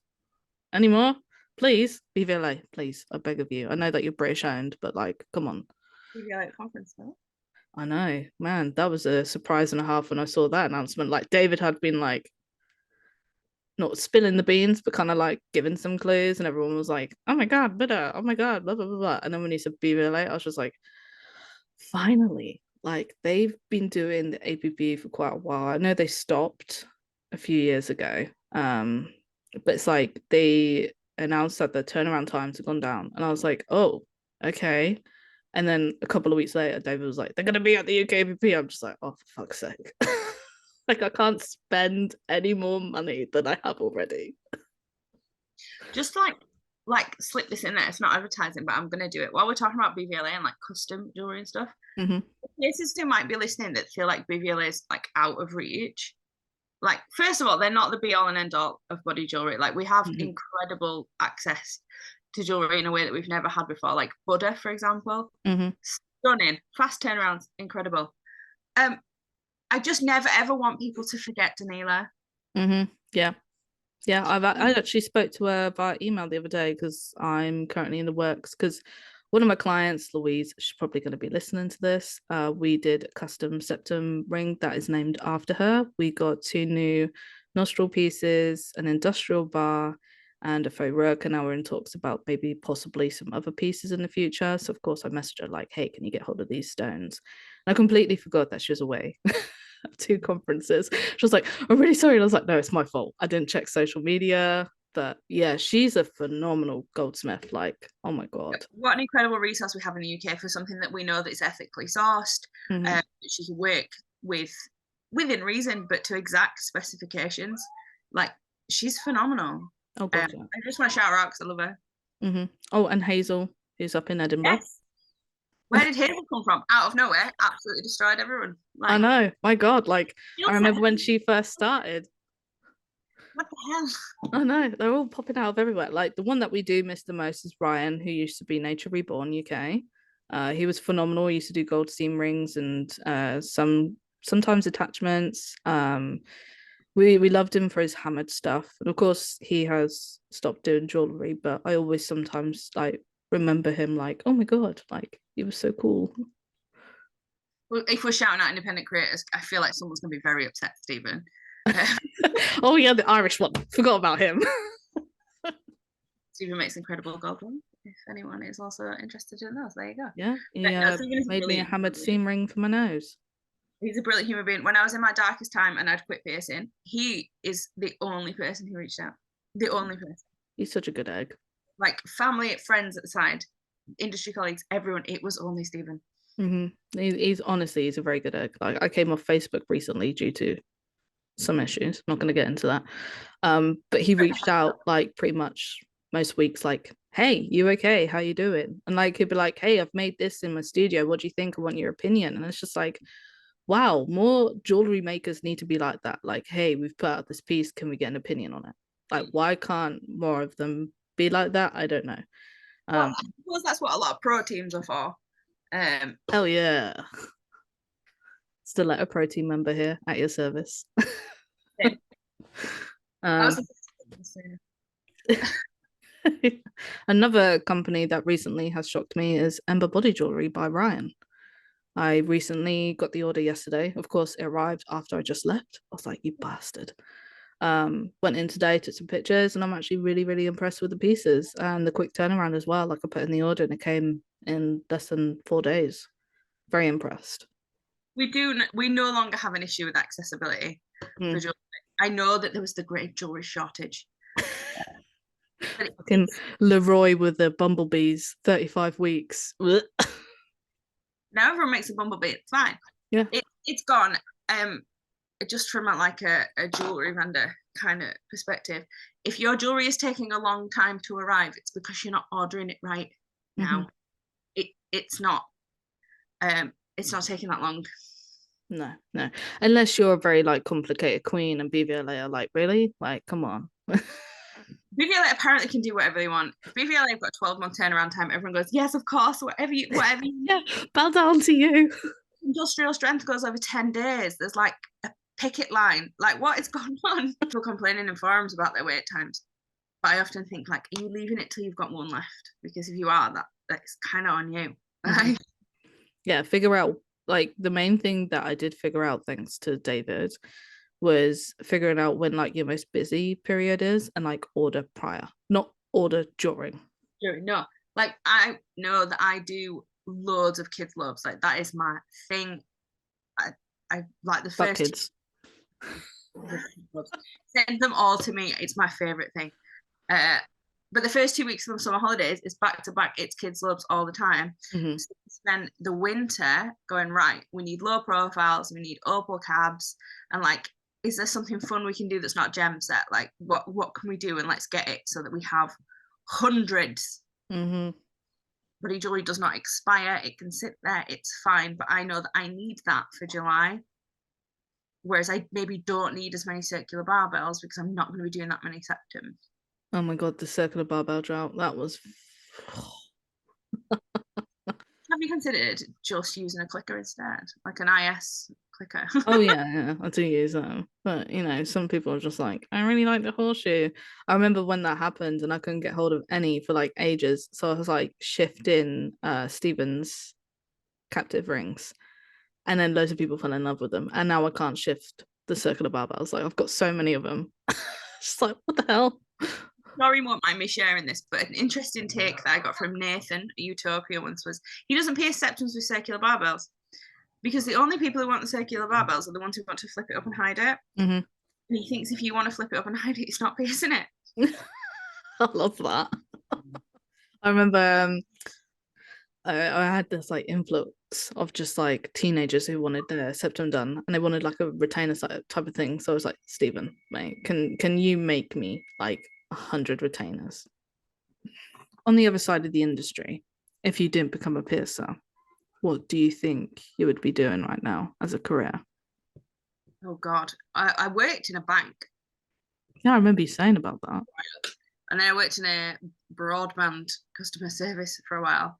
[SPEAKER 1] Any more? Please, BVLA, please, I beg of you. I know that you're British owned, but like, come on.
[SPEAKER 2] like conference. Huh?
[SPEAKER 1] I know, man, that was a surprise and a half when I saw that announcement. Like David had been like not spilling the beans, but kind of like giving some clues, and everyone was like, "Oh my god, bitter! Oh my god, blah blah blah blah." And then when he said BBLA, I was just like, "Finally!" Like they've been doing the APP for quite a while. I know they stopped a few years ago, but it's like they announced that the turnaround times have gone down, and I was like, "Oh, okay." And then a couple of weeks later, David was like, "They're gonna be at the UK APP." I'm just like, "Oh, for fuck's sake!" Like I can't spend any more money than I have already.
[SPEAKER 2] Just like slip this in there. It's not advertising, but I'm gonna do it while we're talking about BVLA and like custom jewelry and stuff.
[SPEAKER 1] Mm-hmm.
[SPEAKER 2] Places who might be listening that feel like BVLA is like out of reach. like, first of all, they're not the be all and end all of body jewelry. Like, we have
[SPEAKER 1] Mhm.
[SPEAKER 2] incredible access to jewelry in a way that we've never had before. Like Buddha, for example,
[SPEAKER 1] Mhm.
[SPEAKER 2] stunning, fast turnarounds, incredible. I just never ever want people to forget Danila.
[SPEAKER 1] Mhm. Yeah. Yeah, I actually spoke to her via email the other day because I'm currently in the works because one of my clients, Louise, she's probably going to be listening to this. We did a custom septum ring that is named after her. We got 2 new nostril pieces, an industrial bar, and a faux rook, and now we're in talks about maybe possibly some other pieces in the future. So of course I messaged her like, hey, can you get hold of these stones? And I completely forgot that she was away. 2 conferences. She was like, I'm really sorry. And I was like, no, it's my fault. I didn't check social media. But yeah, she's a phenomenal goldsmith. Like, oh my God.
[SPEAKER 2] What an incredible resource we have in the UK for something that we know that is ethically sourced.
[SPEAKER 1] Mm-hmm.
[SPEAKER 2] She can work with within reason, but to exact specifications. Like, she's phenomenal.
[SPEAKER 1] Oh God, yeah.
[SPEAKER 2] I just want to shout her out because I love her.
[SPEAKER 1] Mm-hmm. Oh, and Hazel, who's up in Edinburgh.
[SPEAKER 2] Yes. Where did Hazel come from? Out of nowhere, absolutely destroyed everyone.
[SPEAKER 1] I
[SPEAKER 2] Like,
[SPEAKER 1] know. My God. Like, I
[SPEAKER 2] skill set.
[SPEAKER 1] remember when she first started.
[SPEAKER 2] What the hell?
[SPEAKER 1] I know. They're all popping out of everywhere. Like, the one that we do miss the most is Ryan, who used to be Nature Reborn UK. He was phenomenal. He used to do gold seam rings and sometimes attachments. We loved him for his hammered stuff, and of course he has stopped doing jewelry. But I always sometimes like remember him like, oh my God, like he was so cool.
[SPEAKER 2] Well, if we're shouting out independent creators, I feel like someone's going to be very upset, Stephen.
[SPEAKER 1] Oh yeah, the Irish one. Forgot about him.
[SPEAKER 2] Stephen makes incredible gold ones. If anyone is also interested in those, there you go.
[SPEAKER 1] Yeah, he
[SPEAKER 2] But no, Stephen is
[SPEAKER 1] made me a
[SPEAKER 2] brilliant.
[SPEAKER 1] hammered seam ring for my nose.
[SPEAKER 2] He's a brilliant human being. When I was in my darkest time and I'd quit piercing, he is the only person who reached out. The only person.
[SPEAKER 1] He's such a good egg.
[SPEAKER 2] Like family, friends at the side, industry colleagues, everyone. It was only Stephen.
[SPEAKER 1] He's honestly he's a very good egg. Like I came off Facebook recently due to some issues. I'm not going to get into that. But he reached out like pretty much most weeks, like, "Hey, you okay? How you doing?" And like he'd be like, "Hey, I've made this in my studio. What do you think? I want your opinion." And it's just like, wow, more jewelry makers need to be like that. Like, hey, we've put out this piece. Can we get an opinion on it? Like, why can't more of them be like that? I don't know.
[SPEAKER 2] Well, I suppose that's what a lot of pro teams are for.
[SPEAKER 1] Hell yeah. Still like a pro team member here at your service.
[SPEAKER 2] I was
[SPEAKER 1] Another company that recently has shocked me is Ember Body Jewelry by Ryan. I recently got the order yesterday. Of course, it arrived after I just left. I was like, you bastard. Went in today, took some pictures, and I'm actually really, really impressed with the pieces and the quick turnaround as well. Like I put in the order and it came in less than 4 days. Very impressed.
[SPEAKER 2] we no longer have an issue with accessibility for jewelry. I know that there was the great jewelry shortage.
[SPEAKER 1] Fucking Leroy with the bumblebees, 35 weeks.
[SPEAKER 2] Now everyone makes a bumblebee. It's fine.
[SPEAKER 1] Yeah.
[SPEAKER 2] It's gone. Just from like a jewelry vendor kind of perspective, if your jewelry is taking a long time to arrive, it's because you're not ordering it right now. It's not taking that long.
[SPEAKER 1] No. Unless you're a very like complicated queen and BVLA are like, really? Like, come on.
[SPEAKER 2] BVLA apparently can do whatever they want. BVLA have got 12-month turnaround time. Everyone goes, yes, of course, whatever you
[SPEAKER 1] Yeah, bow down to you.
[SPEAKER 2] Industrial strength goes over 10 days. There's like a picket line. Like, what is going on? People complaining in forums about their wait times. But I often think, like, are you leaving it till you've got one left? Because if you are, that's kind of on you.
[SPEAKER 1] Yeah, figure out like the main thing that I did figure out thanks to David was figuring out when like your most busy period is and like order prior, not order during.
[SPEAKER 2] No, like I know that I do loads of kids loves. Like that is my thing. I like the first
[SPEAKER 1] kids.
[SPEAKER 2] Send them all to me. It's my favorite thing. But the first 2 weeks of the summer holidays is back to back. It's kids loves all the time. So we spend the winter going, right, we need low profiles, we need opal cabs, and like, is there something fun we can do that's not gem set? Like, what can we do? And let's get it so that we have hundreds. Body jewelry does not expire. It can sit there. It's fine. But I know that I need that for July. whereas I maybe don't need as many circular barbells because I'm not going to be doing that many septums.
[SPEAKER 1] Oh my God, the circular barbell drought. That was.
[SPEAKER 2] Have you considered just using a clicker instead, like an IS clicker?
[SPEAKER 1] Oh yeah, I do use them. But you know, some people are just like, I really like the horseshoe. I remember when that happened and I couldn't get hold of any for like ages. So I was like shifting Stevens captive rings. And then loads of people fell in love with them. And now I can't shift the circular barbells. Like I've got so many of them. It's like, what the hell?
[SPEAKER 2] Sorry, won't mind me sharing this, but an interesting take that I got from Nathan at Utopia once was he doesn't pierce septums with circular barbells because the only people who want the circular barbells are the ones who want to flip it up and hide it.
[SPEAKER 1] Mm-hmm.
[SPEAKER 2] And he thinks if you want to flip it up and hide it, it's not piercing it.
[SPEAKER 1] I love that. I remember I had this like influx of just like teenagers who wanted their septum done and they wanted like a retainer type of thing. So I was like, Stephen, mate, can you make me like 100 retainers? On the other side of the industry, if you didn't become a piercer, what do you think you would be doing right now as a career?
[SPEAKER 2] Oh God, I worked in a bank.
[SPEAKER 1] Yeah, I remember you saying about that.
[SPEAKER 2] And then I worked in a broadband customer service for a while.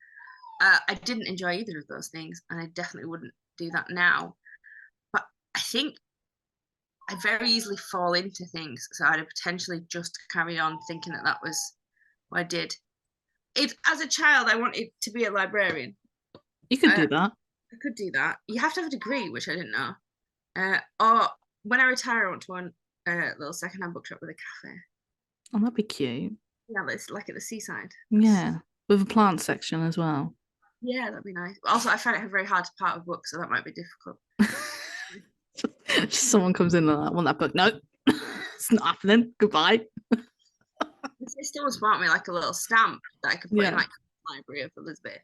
[SPEAKER 2] I didn't enjoy either of those things, and I definitely wouldn't do that now. But I think I very easily fall into things, so I'd potentially just carry on thinking that that was what I did. If as a child I wanted to be a librarian,
[SPEAKER 1] You could do that.
[SPEAKER 2] I could do that. You have to have a degree, which I didn't know. Or when I retire, I want to run a little secondhand bookshop with a cafe.
[SPEAKER 1] Oh, that'd be cute.
[SPEAKER 2] Yeah, it's like at the seaside.
[SPEAKER 1] Yeah, with a plant section as well.
[SPEAKER 2] Yeah, that'd be nice. Also, I find it very hard to part with books, so that might be difficult.
[SPEAKER 1] Just someone comes in and I want that book. No, it's not happening. Goodbye.
[SPEAKER 2] My sister was bought me like a little stamp that I could put in
[SPEAKER 1] Yeah.
[SPEAKER 2] like the library of Elizabeth.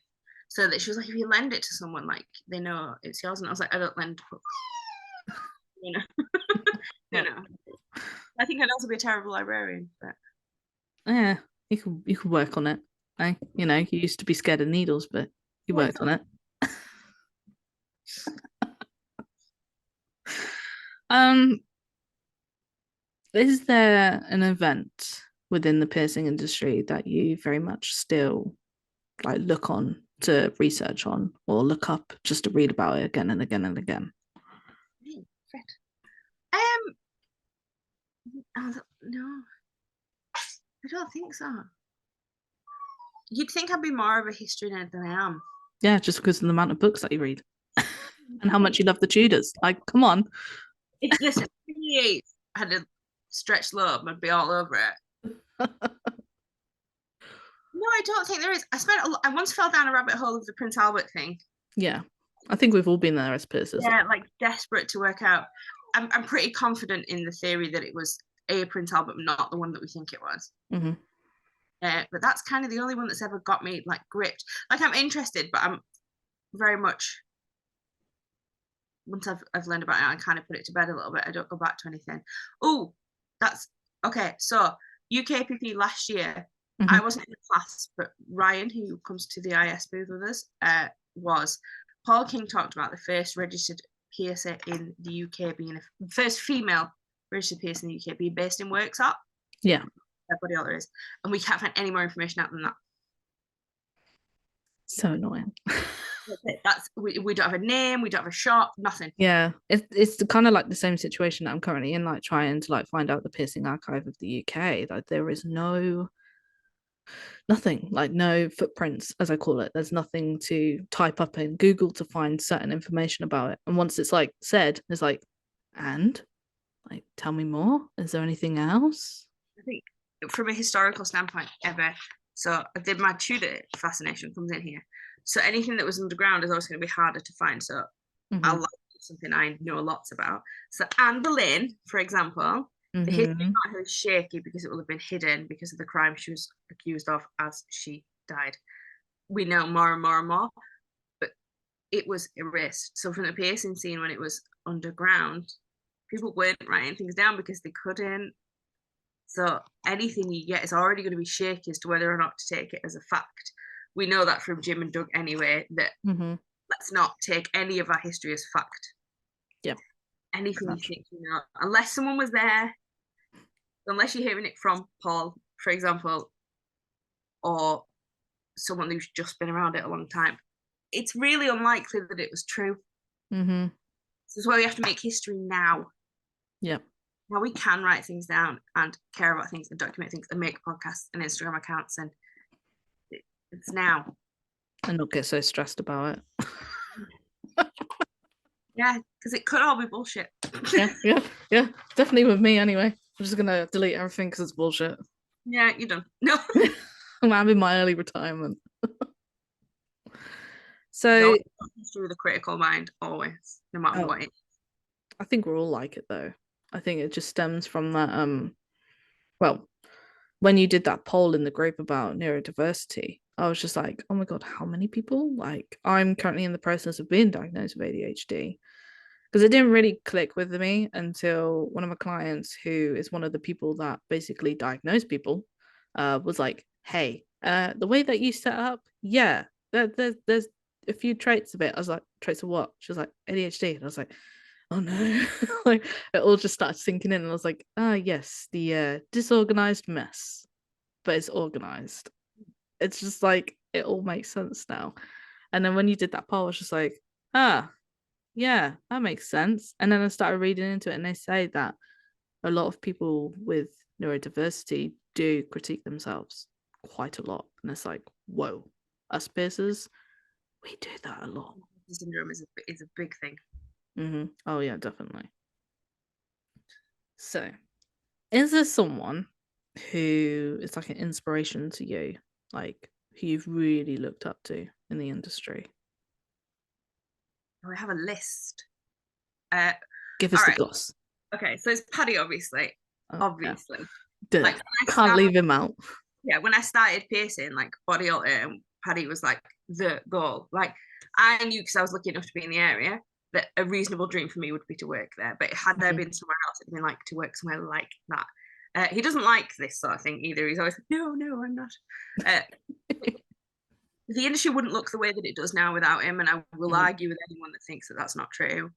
[SPEAKER 2] So that she was like, if you lend it to someone, like they know it's yours. And I was like, I don't lend books. You know. You know. I think I'd also be a terrible librarian, but
[SPEAKER 1] Yeah, you could work on it. Eh? You know, you used to be scared of needles, but you
[SPEAKER 2] yeah,
[SPEAKER 1] worked on it. Um, is there an event within the piercing industry that you very much still like look on to research on or look up just to read about it again and again and again?
[SPEAKER 2] Fred. No, I don't think so. You'd think I'd be more of a history nerd than I am.
[SPEAKER 1] Yeah, just because of the amount of books that you read and how much you love the Tudors. Like, come on.
[SPEAKER 2] If listen, if he had a stretched lobe, I'd be all over it. No, I don't think there is. I once fell down a rabbit hole of the Prince Albert thing.
[SPEAKER 1] Yeah, I think we've all been there as piercers.
[SPEAKER 2] Yeah, like desperate to work out. I'm pretty confident in the theory that it was a Prince Albert, not the one that we think it was.
[SPEAKER 1] Mm-hmm.
[SPEAKER 2] But that's kind of the only one that's ever got me like gripped. Like I'm interested, but I'm very much once I've learned about it, I kind of put it to bed a little bit. I don't go back to anything. Oh, that's okay. So UKPP last year,
[SPEAKER 1] Mm-hmm.
[SPEAKER 2] I wasn't in the class, but Ryan, who comes to the IS booth with us, was. Paul King talked about the first registered piercer in the UK being the first female registered piercer in the UK being based in Worksop.
[SPEAKER 1] Yeah.
[SPEAKER 2] BodyAlter is. And we can't find any more information out than that.
[SPEAKER 1] So annoying.
[SPEAKER 2] We don't have a name, we don't have a shop, nothing.
[SPEAKER 1] Yeah, it's kind of like the same situation that I'm currently in, like trying to like find out the piercing archive of the UK. Like there is nothing, like no footprints, as I call it. There's nothing to type up in Google to find certain information about it. And once it's like said, it's like, and like tell me more. Is there anything else?
[SPEAKER 2] I think from a historical standpoint, ever. So I did my Tudor fascination comes in here. So anything that was underground is always going to be harder to find. So I'll like something I know lots about. So Anne Boleyn, for example, the history is not very shaky because it will have been hidden because of the crime she was accused of as she died. We know more and more and more, but it was erased. So from the piercing scene when it was underground, people weren't writing things down because they couldn't. So anything you get is already going to be shaky as to whether or not to take it as a fact. We know that from Jim and Doug anyway, that let's not take any of our history as fact.
[SPEAKER 1] Yeah.
[SPEAKER 2] anything you
[SPEAKER 1] Gotcha.
[SPEAKER 2] think you know, unless someone was there, unless you're hearing it from Paul, for example, or someone who's just been around it a long time. It's really unlikely that it was true.
[SPEAKER 1] Mm-hmm.
[SPEAKER 2] This is why we have to make history now.
[SPEAKER 1] Yeah.
[SPEAKER 2] Now we can write things down and care about things and document things and make podcasts and Instagram accounts, and it's now.
[SPEAKER 1] And not get so stressed about it.
[SPEAKER 2] Yeah, because it could all be bullshit.
[SPEAKER 1] Yeah, yeah, yeah. Definitely with me anyway. I'm just gonna delete everything because it's bullshit.
[SPEAKER 2] Yeah, you're done. No.
[SPEAKER 1] I'm in my early retirement.
[SPEAKER 2] You
[SPEAKER 1] So
[SPEAKER 2] always history with a critical mind, always, no matter
[SPEAKER 1] oh,
[SPEAKER 2] what it is.
[SPEAKER 1] I think we're all like it though. I think it just stems from that well, when you did that poll in the group about neurodiversity, I was just like, oh my god, how many people? Like, I'm currently in the process of being diagnosed with ADHD because it didn't really click with me until one of my clients, who is one of the people that basically diagnose people, was like, hey, the way that you set up, yeah, there's a few traits of it. I was like, traits of what? She was like, ADHD. And I was like, oh no. Like it all just started sinking in and I was like, ah yes, the disorganized mess, but it's organized. It's just like it all makes sense now. And then when you did that poll, I was just like, ah, yeah, that makes sense. And then I started reading into it and they say that a lot of people with neurodiversity do critique themselves quite a lot. And it's like, whoa, us piercers, we do that a lot.
[SPEAKER 2] Syndrome is a big thing.
[SPEAKER 1] Oh yeah, definitely. So is there someone who is like an inspiration to you, like who you've really looked up to in the industry?
[SPEAKER 2] I have a list.
[SPEAKER 1] Give
[SPEAKER 2] All
[SPEAKER 1] us the
[SPEAKER 2] right.
[SPEAKER 1] goss.
[SPEAKER 2] Okay, so it's Paddy, obviously.
[SPEAKER 1] Oh, yeah.
[SPEAKER 2] Obviously.
[SPEAKER 1] Duh.
[SPEAKER 2] Like when I
[SPEAKER 1] Can't
[SPEAKER 2] started,
[SPEAKER 1] leave him out.
[SPEAKER 2] yeah, when I started piercing, like BodyAlter and Paddy was like the goal. Like I knew because I was lucky enough to be in the area that a reasonable dream for me would be to work there. But had there
[SPEAKER 1] Mhm.
[SPEAKER 2] been somewhere else, it'd been like to work somewhere like that. He doesn't like this sort of thing either. He's always like, no, no, I'm not. Uh, the industry wouldn't look the way that it does now without him, and I will
[SPEAKER 1] Mhm.
[SPEAKER 2] argue with anyone that thinks that that's not true.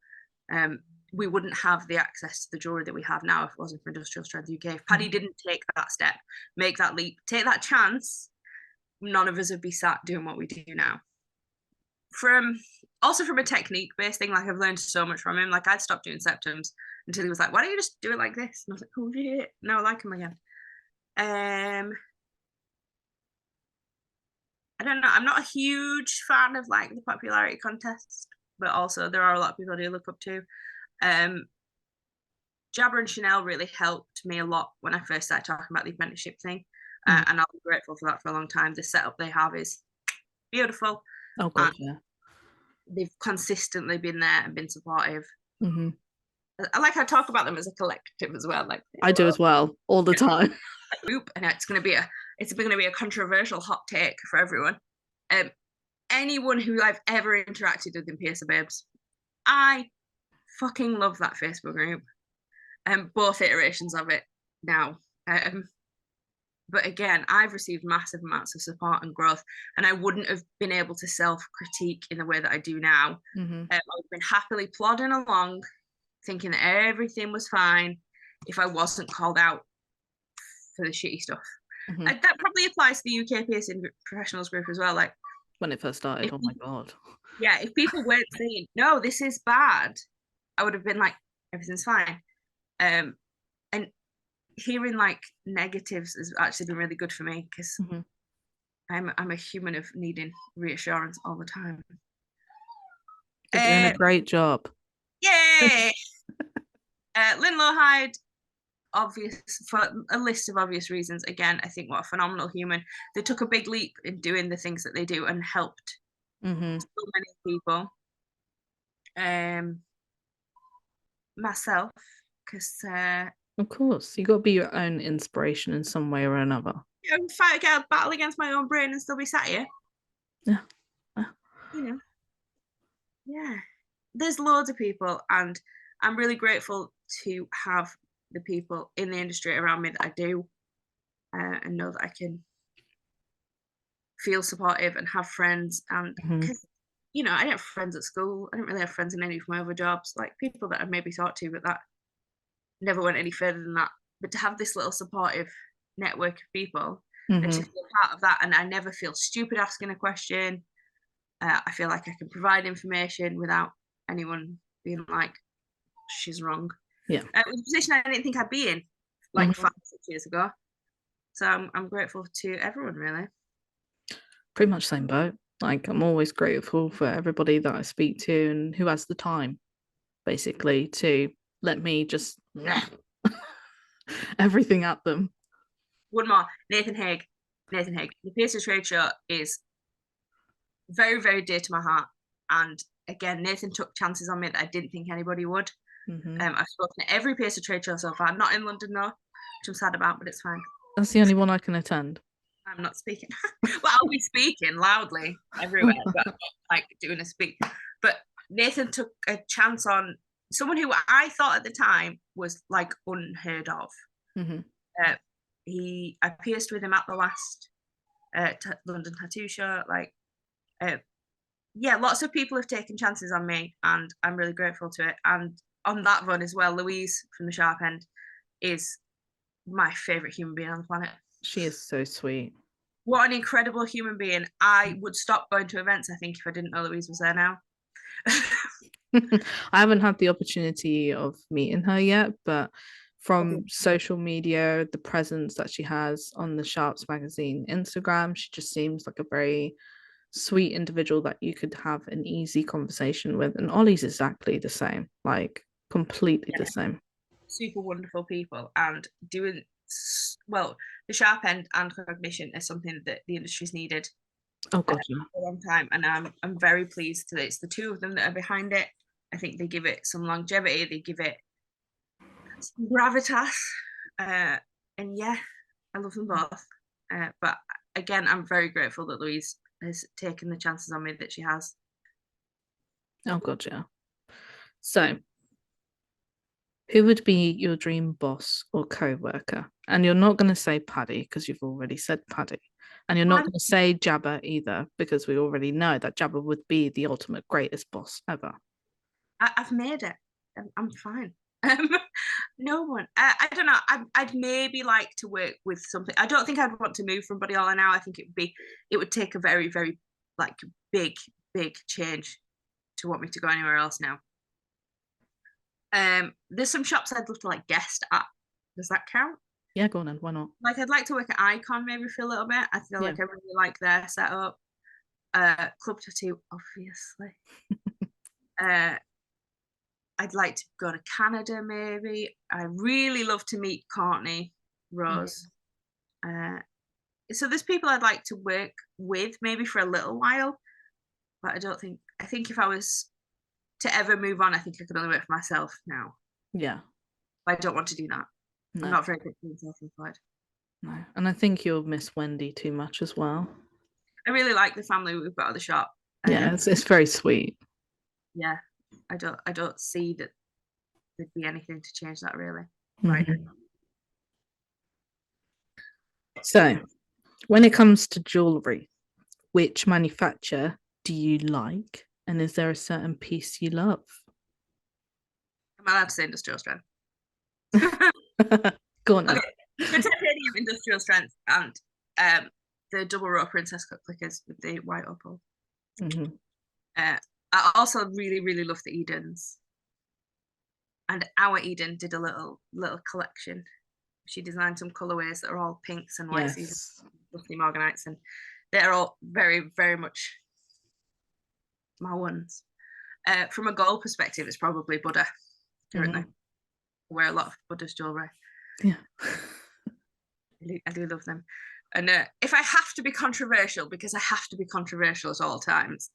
[SPEAKER 2] Um, we wouldn't have the access to the jewelry that we have now if it wasn't for Industrial Strength UK. If Paddy didn't take that step, make that leap, take that chance, none of us would be sat doing what we do now. From also from a technique based thing, like I've learned so much from him. Like I'd stopped doing septums until he was like, "Why don't you just do it like this?" And I was like, "Oh shit, no, I like him again." I don't know. I'm not a huge fan of like the popularity contest, but also there are a lot of people I do look up to. Um, Jabber and Chanel really helped me a lot when I first started talking about the apprenticeship thing,
[SPEAKER 1] Mhm.
[SPEAKER 2] and I'll be grateful for that for a long time. The setup they have is beautiful,
[SPEAKER 1] Oh
[SPEAKER 2] and
[SPEAKER 1] god, yeah.
[SPEAKER 2] they've consistently been there and been supportive.
[SPEAKER 1] Hmm.
[SPEAKER 2] I like how I talk about them as a collective as well, like
[SPEAKER 1] I do as well, all the time.
[SPEAKER 2] a group, and it's going to be a controversial hot take for everyone. Um, anyone who I've ever interacted with in Piercer Babes, I fucking love that Facebook group, and both iterations of it now. But again, I've received massive amounts of support and growth, and I wouldn't have been able to self critique in the way that I do now.
[SPEAKER 1] Hmm.
[SPEAKER 2] I've been happily plodding along, thinking that everything was fine if I wasn't called out for the shitty stuff.
[SPEAKER 1] Hmm.
[SPEAKER 2] That probably applies to the UK piercing professionals group as well. Like,
[SPEAKER 1] When it first started,
[SPEAKER 2] if
[SPEAKER 1] oh my god.
[SPEAKER 2] yeah, if people weren't saying no, this is bad, I would have been like, everything's fine. And hearing like negatives has actually been really good for me because
[SPEAKER 1] Hmm.
[SPEAKER 2] I'm a human of needing reassurance all the time.
[SPEAKER 1] You're doing a
[SPEAKER 2] Uh,
[SPEAKER 1] great job.
[SPEAKER 2] Yay! Lynn Lowhide, obvious for a list of obvious reasons. Again, I think what a phenomenal human. They took a big leap in doing the things that they do and helped
[SPEAKER 1] Hmm.
[SPEAKER 2] so many people. Myself, because
[SPEAKER 1] Of course, you got to be your own inspiration in some way or another.
[SPEAKER 2] fight a battle against my own brain and still be sat here.
[SPEAKER 1] Yeah. Yeah.
[SPEAKER 2] You know, yeah. There's loads of people, and I'm really grateful to have the people in the industry around me that I do, and know that I can feel supportive and have friends. And
[SPEAKER 1] Mhm.
[SPEAKER 2] because you know, I didn't have friends at school. I didn't really have friends in any of my other jobs, like people that I maybe talked to, but that never went any further than that. But to have this little supportive network of people and to
[SPEAKER 1] Hmm.
[SPEAKER 2] feel part of that, and I never feel stupid asking a question. I feel like I can provide information without anyone being like, she's wrong.
[SPEAKER 1] Yeah.
[SPEAKER 2] It was a position I didn't think I'd be in like
[SPEAKER 1] Hmm.
[SPEAKER 2] 5 or 6 years ago. So I'm grateful to everyone, really.
[SPEAKER 1] Pretty much same boat. Like I'm always grateful for everybody that I speak to and who has the time, basically, to let me just everything at them.
[SPEAKER 2] One more, Nathan Haig. Nathan Haig. The Pacer Trade Show is very, very dear to my heart. And again, Nathan took chances on me that I didn't think anybody would.
[SPEAKER 1] Hmm.
[SPEAKER 2] I've spoken at every Pacer Trade Show so far. Not in London, though, which I'm sad about, but it's fine.
[SPEAKER 1] That's the only one I can attend.
[SPEAKER 2] I'm not speaking. Well, I'll be speaking loudly everywhere, but I'm not like doing a speak. But Nathan took a chance on someone who I thought at the time was like unheard of.
[SPEAKER 1] Hmm.
[SPEAKER 2] Uh, I pierced with him at the last London Tattoo Show. Like, yeah, lots of people have taken chances on me, and I'm really grateful to it. And on that run as well, Louise from the Sharp End is my favorite human being on the planet.
[SPEAKER 1] She is so sweet.
[SPEAKER 2] What an incredible human being. I would stop going to events, I think, if I didn't know Louise was there now.
[SPEAKER 1] I haven't had the opportunity of meeting her yet, but
[SPEAKER 2] Okay.
[SPEAKER 1] from social media, the presence that she has on the Sharps magazine Instagram, she just seems like a very sweet individual that you could have an easy conversation with. And Ollie's exactly the same, like completely the
[SPEAKER 2] Yeah,
[SPEAKER 1] same.
[SPEAKER 2] super wonderful people and doing well. The Sharp End and Cognition is something that the industry's needed
[SPEAKER 1] Oh god, yeah.
[SPEAKER 2] for a long time, and I'm very pleased that it's the two of them that are behind it. I think they give it some longevity, they give it some gravitas, uh, and yeah, I love them both. But again, I'm very grateful that Louise has taken the chances on me that she has.
[SPEAKER 1] Oh god, yeah. So, who would be your dream boss or co-worker? And you're not going to say Paddy because you've already said Paddy. And you're not
[SPEAKER 2] Well,
[SPEAKER 1] going to say Jabba either because we already know that Jabba would be the ultimate greatest boss ever.
[SPEAKER 2] I've made it. I'm fine. Um, no one. I don't know. I'd maybe like to work with something. I don't think I'd want to move from BodyAlter now. I think it would take a very, very like big, big change to want me to go anywhere else now. There's some shops I'd love to like guest at. Does that count?
[SPEAKER 1] Yeah, go on then. Why not?
[SPEAKER 2] Like I'd like to work at Icon maybe for a little bit. I feel
[SPEAKER 1] Yeah.
[SPEAKER 2] like I really like their setup. Club Tattoo, obviously. Uh, I'd like to go to Canada maybe. I really love to meet Courtney Rose. So there's people I'd like to work with maybe for a little while, but I think if I was to ever move on, I think I could only work for myself now.
[SPEAKER 1] Yeah.
[SPEAKER 2] But I don't want to do that. I'm
[SPEAKER 1] No,
[SPEAKER 2] not very good at being self-employed.
[SPEAKER 1] no. And I think you'll miss Wendy too much as well.
[SPEAKER 2] I really like the family we've got at the shop.
[SPEAKER 1] Yeah, it's very sweet.
[SPEAKER 2] Yeah, I don't see that there'd be anything to change that really. Right.
[SPEAKER 1] Mhm. So, when it comes to jewelry, which manufacturer do you like? And is there a certain piece you love?
[SPEAKER 2] I'm allowed to say industrial strength.
[SPEAKER 1] Go on then.
[SPEAKER 2] Okay. The titanium industrial strength and the double row princess cut clickers with the white opal.
[SPEAKER 1] Mhm.
[SPEAKER 2] I also really, really love the Edens. And our Eden did a little collection. She designed some colorways that are all pinks and whites,
[SPEAKER 1] Yes.
[SPEAKER 2] lovely morganites, and they're all very, very much my ones. From a gold perspective, it's probably Buddha currently.
[SPEAKER 1] Mhm.
[SPEAKER 2] I wear a lot of Buddha's jewelry.
[SPEAKER 1] Yeah.
[SPEAKER 2] I do love them. And if I have to be controversial, because I have to be controversial at all times,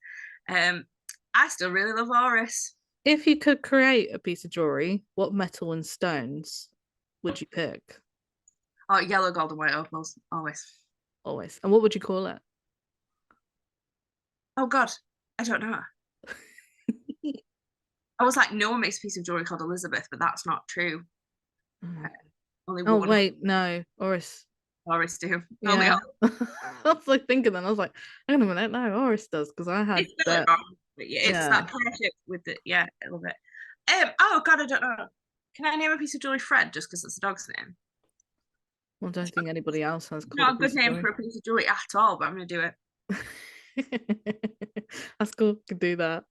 [SPEAKER 2] I still really love Oris.
[SPEAKER 1] If you could create a piece of jewelry, what metal and stones would you pick?
[SPEAKER 2] Oh, yellow, gold, and white opals, always.
[SPEAKER 1] Always. And what would you call it?
[SPEAKER 2] Oh God, I don't know. I was like, no one makes a piece of jewelry called Elizabeth, but that's not true.
[SPEAKER 1] Mm.
[SPEAKER 2] Only
[SPEAKER 1] Oh
[SPEAKER 2] one
[SPEAKER 1] wait, no, Oris.
[SPEAKER 2] Oris do. Only
[SPEAKER 1] Yeah. I was like thinking then, I was like, hang on a minute, no, Oris does, because I
[SPEAKER 2] they
[SPEAKER 1] had
[SPEAKER 2] spell it
[SPEAKER 1] that.
[SPEAKER 2] wrong. But yeah, it's
[SPEAKER 1] Yeah.
[SPEAKER 2] that partnership with the I love it. Oh God, I don't know. Can I name a piece of jewelry Fred just because it's a dog's name?
[SPEAKER 1] Well, I don't think anybody else has called a
[SPEAKER 2] Not a good
[SPEAKER 1] piece of
[SPEAKER 2] name
[SPEAKER 1] jewelry.
[SPEAKER 2] for a piece of jewelry at all, but I'm gonna do it.
[SPEAKER 1] That's cool. Can do that.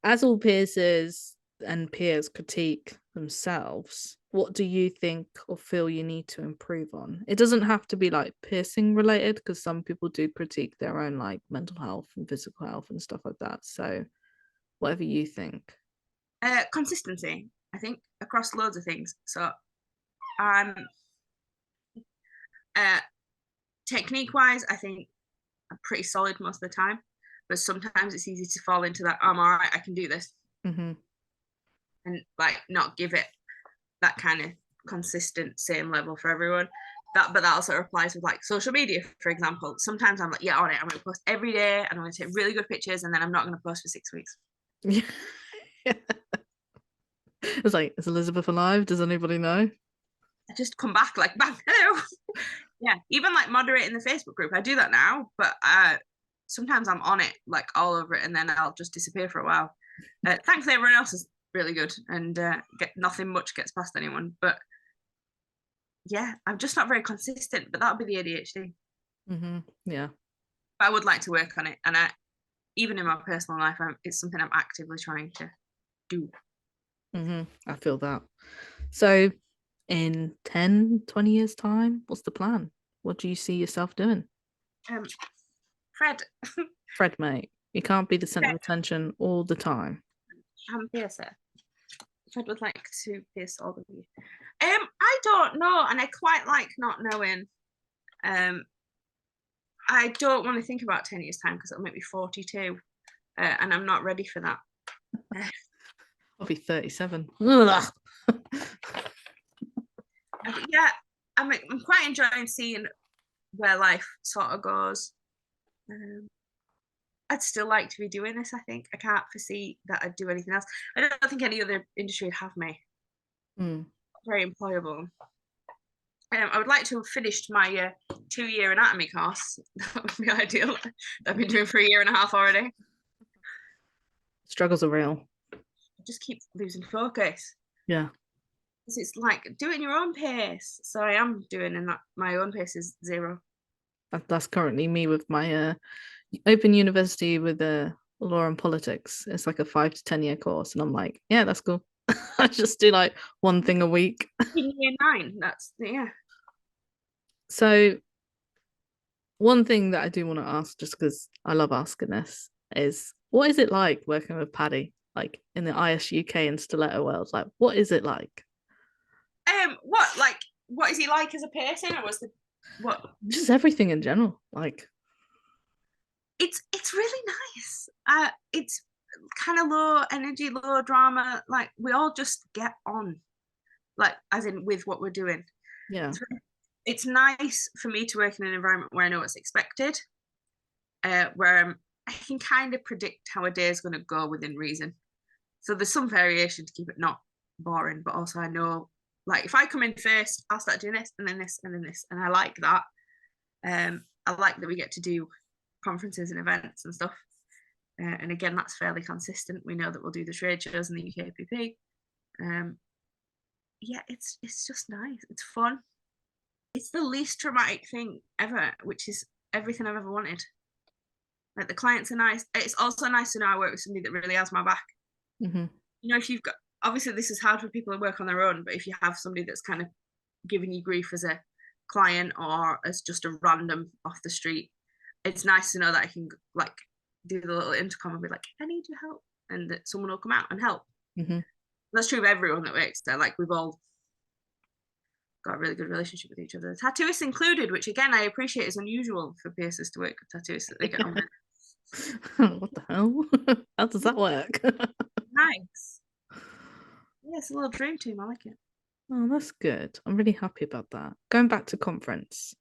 [SPEAKER 1] As all piercers and peers critique themselves, what do you think or feel you need to improve on? It doesn't have to be like piercing related, because some people do critique their own like mental health and physical health and stuff like that. So whatever you think.
[SPEAKER 2] Consistency, I think, across loads of things. So, um, uh, technique wise, I think I'm pretty solid most of the time, but sometimes it's easy to fall into that. I'm all right, I can do this,
[SPEAKER 1] Mm-hmm.
[SPEAKER 2] and like not give it that kind of consistent same level for everyone. But that also applies with like social media, for example. Sometimes I'm like, yeah, on it. I'm going to post every day, and I'm going to take really good pictures, and then I'm not going to post for 6 weeks.
[SPEAKER 1] Yeah. It's like, is Elizabeth alive? Does anybody know?
[SPEAKER 2] I just come back like, bang, hello. Yeah, even like moderating the Facebook group, I do that now, but sometimes I'm on it like all over it, and then I'll just disappear for a while. Thankfully, everyone else is really good, and nothing much gets past anyone. But yeah, I'm just not very consistent. But that'll be the ADHD.
[SPEAKER 1] Mm-hmm. Yeah.
[SPEAKER 2] But I would like to work on it, and even in my personal life, it's something I'm actively trying to do.
[SPEAKER 1] Mm-hmm. I feel that. So in 10, 20 years' time, what's the plan? What do you see yourself doing?
[SPEAKER 2] Um, Fred,
[SPEAKER 1] Fred, mate, you can't be the center of attention all the time.
[SPEAKER 2] I'm a piercer. Fred would like to pierce all of you. I don't know, and I quite like not knowing. I don't want to think about 10 years' time because it'll make me 42, and I'm not ready for that.
[SPEAKER 1] I'll be 37.
[SPEAKER 2] Yeah, I'm quite enjoying seeing where life sort of goes. I'd still like to be doing this. I think I can't foresee that I'd do anything else. I don't think any other industry would have me.
[SPEAKER 1] Mm.
[SPEAKER 2] Very employable. I would like to have finished my 2-year anatomy course. That would be ideal. I've been doing for 1.5 years already.
[SPEAKER 1] Struggles are real.
[SPEAKER 2] I just keep losing focus.
[SPEAKER 1] Yeah.
[SPEAKER 2] Because it's like do it in your own pace. So I am doing, and that my own pace is 0.
[SPEAKER 1] That's currently me with my open university with law and politics. It's like a 5 to 10 year course, and I'm like, yeah, that's cool. I just do like one thing a week.
[SPEAKER 2] In year 9, that's yeah.
[SPEAKER 1] So one thing that I do want to ask, just because I love asking this, is what is it like working with Paddy, like in the IS UK and stiletto world? Like, what is it like?
[SPEAKER 2] What is he like as a person, or was the what?
[SPEAKER 1] Just everything in general. Like,
[SPEAKER 2] It's really nice. It's kind of low energy, low drama. Like we all just get on, like as in with what we're doing.
[SPEAKER 1] yeah.
[SPEAKER 2] It's nice for me to work in an environment where I know what's expected, where I can kind of predict how a day is going to go within reason. So there's some variation to keep it not boring, but also I know, like if I come in first, I'll start doing this and then this and then this, and I like that. I like that we get to do conferences and events and stuff. And again, that's fairly consistent. We know that we'll do the trade shows in the UKPP. Yeah, it's just nice. It's fun. It's the least traumatic thing ever, which is everything I've ever wanted. Like the clients are nice. It's also nice to know I work with somebody that really has my back.
[SPEAKER 1] Mm-hmm.
[SPEAKER 2] You know, if you've got, obviously this is hard for people who work on their own, but if you have somebody that's kind of giving you grief as a client or as just a random off the street, it's nice to know that I can like do the little intercom and be like, I need your help, and that someone will come out and help.
[SPEAKER 1] Mm-hmm.
[SPEAKER 2] That's true of everyone that works there. Like we've all got a really good relationship with each other, tattooists included, which again I appreciate is unusual for piercers to work with tattooists that they get on with.
[SPEAKER 1] What the hell? How does that work?
[SPEAKER 2] Nice. Yeah, it's a little dream team. I like it.
[SPEAKER 1] Oh, that's good. I'm really happy about that. Going back to conference,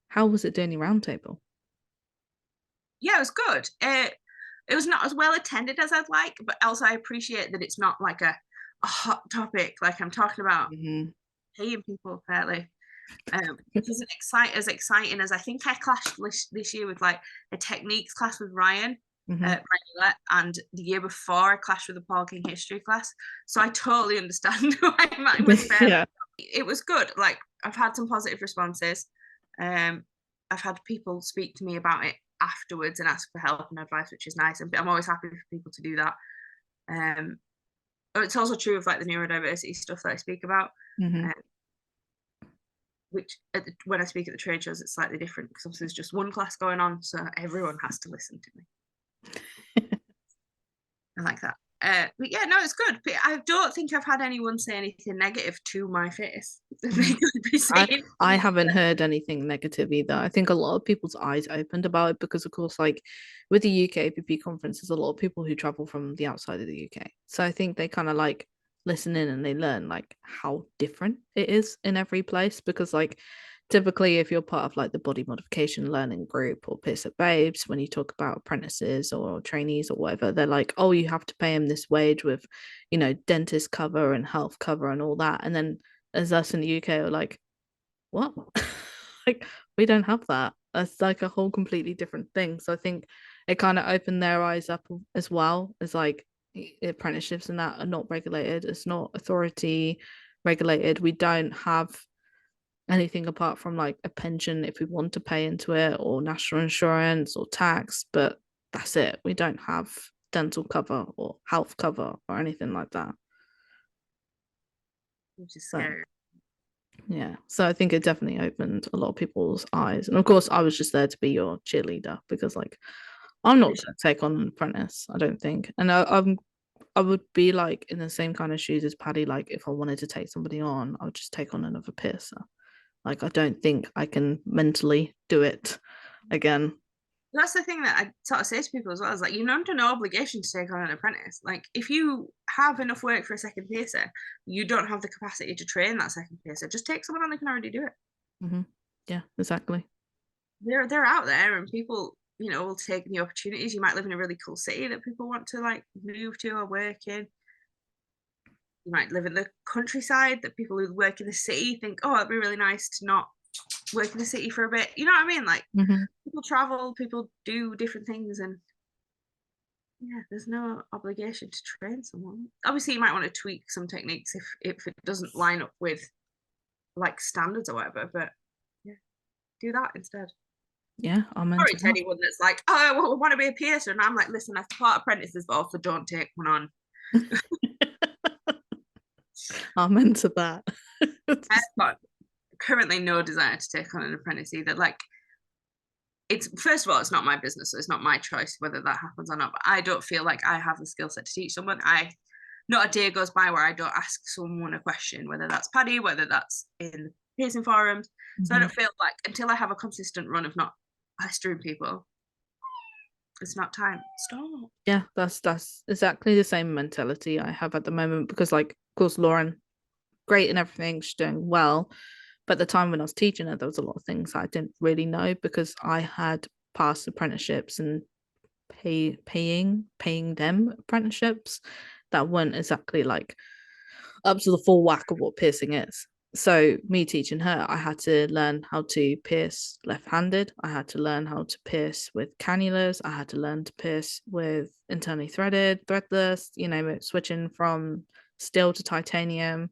[SPEAKER 1] how was it doing your roundtable?
[SPEAKER 2] Yeah, it was good. It was not as well attended as I'd like, but also I appreciate that it's not like a hot topic like I'm talking about
[SPEAKER 1] Mm-hmm.
[SPEAKER 2] paying people fairly. Which isn't as exciting as I think I clashed this year with like a techniques class with Ryan. and the year before I clashed with the Paul King history class. So I totally understand why mine was fair.
[SPEAKER 1] Yeah.
[SPEAKER 2] It was good. Like, I've had some positive responses. I've had people speak to me about it afterwards and ask for help and advice, which is nice. And I'm always happy for people to do that. It's also true of like the neurodiversity stuff that I speak about.
[SPEAKER 1] Mm-hmm.
[SPEAKER 2] Which when I speak at the trade shows, it's slightly different because obviously there's just one class going on, so everyone has to listen to me. I like that. But yeah, no, it's good. But I don't think I've had anyone say anything negative to my face.
[SPEAKER 1] I haven't heard anything negative either. I think a lot of people's eyes opened about it because, of course, like with the UK APP conference, there's a lot of people who travel from the outside of the UK. So I think they kind of like listen in and they learn like how different it is in every place because like typically if you're part of like the body modification learning group or Pierce at Babes, when you talk about apprentices or trainees or whatever, they're like, oh, you have to pay them this wage with, you know, dentist cover and health cover and all that. And then as us in the UK are like, what? Like, we don't have that. That's like a whole completely different thing. So I think it kind of opened their eyes up as well as like apprenticeships and that are not regulated. It's not authority regulated. We don't have anything apart from like a pension if we want to pay into it or national insurance or tax, but that's it. We don't have dental cover or health cover or anything like that.
[SPEAKER 2] Which is
[SPEAKER 1] So
[SPEAKER 2] scary.
[SPEAKER 1] yeah, so I think it definitely opened a lot of people's eyes. And of course, I was just there to be your cheerleader because, like, I'm not going to take on an apprentice, I don't think. And I would be like in the same kind of shoes as Paddy. Like, if I wanted to take somebody on, I would just take on another piercer. Like, I don't think I can mentally do it again.
[SPEAKER 2] That's the thing that I sort of say to people as well, is like, you're under no obligation to take on an apprentice. Like, if you have enough work for a second piercer, you don't have the capacity to train that second piercer. Just take someone on that can already do it.
[SPEAKER 1] Mm-hmm. Yeah, exactly.
[SPEAKER 2] They're out there, and people, you know, will take the opportunities. You might live in a really cool city that people want to like move to or work in. You might live in the countryside that people who work in the city think, oh, it'd be really nice to not work in the city for a bit. You know what I mean? Like,
[SPEAKER 1] Mm-hmm.
[SPEAKER 2] people travel, people do different things, and yeah, there's no obligation to train someone. Obviously, you might want to tweak some techniques if it doesn't line up with like standards or whatever, but yeah, do that instead.
[SPEAKER 1] Yeah, I'm
[SPEAKER 2] Sorry
[SPEAKER 1] into
[SPEAKER 2] to anyone that's like, oh, well, I want to be a piercer, and I'm like, listen, I support apprentices, but also don't take one on.
[SPEAKER 1] that. I'm into that.
[SPEAKER 2] I've got currently no desire to take on an apprentice either. Like, it's first of all, it's not my business, so it's not my choice whether that happens or not. But I don't feel like I have the skill set to teach someone. Not a day goes by where I don't ask someone a question, whether that's Paddy, whether that's in the piercing forums. So I don't feel like until I have a consistent run of not pestering people, it's not time. Stop.
[SPEAKER 1] Yeah, that's exactly the same mentality I have at the moment because like of course Lauren, great and everything, she's doing well. But at the time when I was teaching her, there was a lot of things I didn't really know because I had past apprenticeships and paying them apprenticeships that weren't exactly like up to the full whack of what piercing is. So me teaching her, I had to learn how to pierce left-handed. I had to learn how to pierce with cannulas. I had to learn to pierce with internally threaded, threadless, you know, switching from steel to titanium,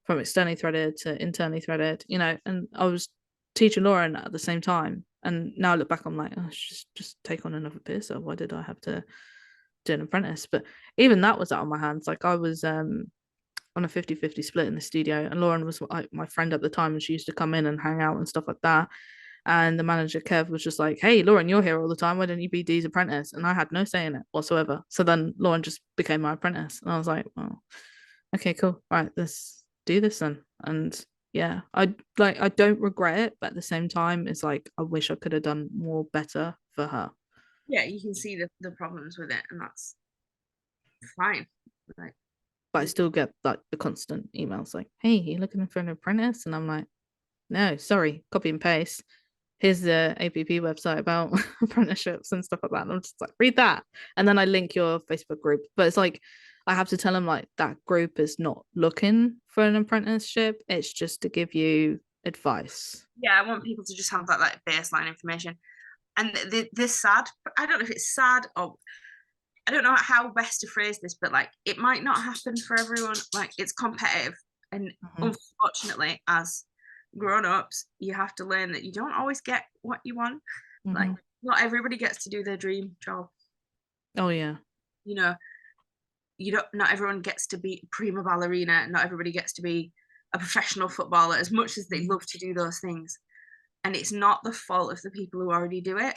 [SPEAKER 1] from externally threaded to internally threaded, you know, and I was teaching Lauren at the same time. And now I look back, I'm like, oh, just take on another piercer. Why did I have to do an apprentice? But even that was out of my hands. Like I was on a 50-50 split in the studio, and Lauren was like my friend at the time, and she used to come in and hang out and stuff like that. And the manager Kev was just like, hey Lauren, you're here all the time, why don't you be Dee's apprentice? And I had no say in it whatsoever. So then Lauren just became my apprentice, and I was like, well, okay, cool, right, let's do this then. And yeah, I don't regret it, but at the same time it's like I wish I could have done more better for her.
[SPEAKER 2] Yeah, you can see the problems with it, and that's fine. Like,
[SPEAKER 1] But I still get like the constant emails like, hey, you looking for an apprentice? And I'm like, no, sorry, copy and paste. Here's the APP website about apprenticeships and stuff like that. And I'm just like, read that. And then I link your Facebook group. But it's like, I have to tell them like that group is not looking for an apprenticeship. It's just to give you advice.
[SPEAKER 2] yeah, I want people to just have that like baseline information. And this sad, I don't know if it's sad or I don't know how best to phrase this, but like it might not happen for everyone. Like it's competitive, and unfortunately, as grown-ups, you have to learn that you don't always get what you want. Like not everybody gets to do their dream job.
[SPEAKER 1] Oh yeah.
[SPEAKER 2] You know, you don't. Not everyone gets to be prima ballerina. Not everybody gets to be a professional footballer, as much as they love to do those things. And it's not the fault of the people who already do it.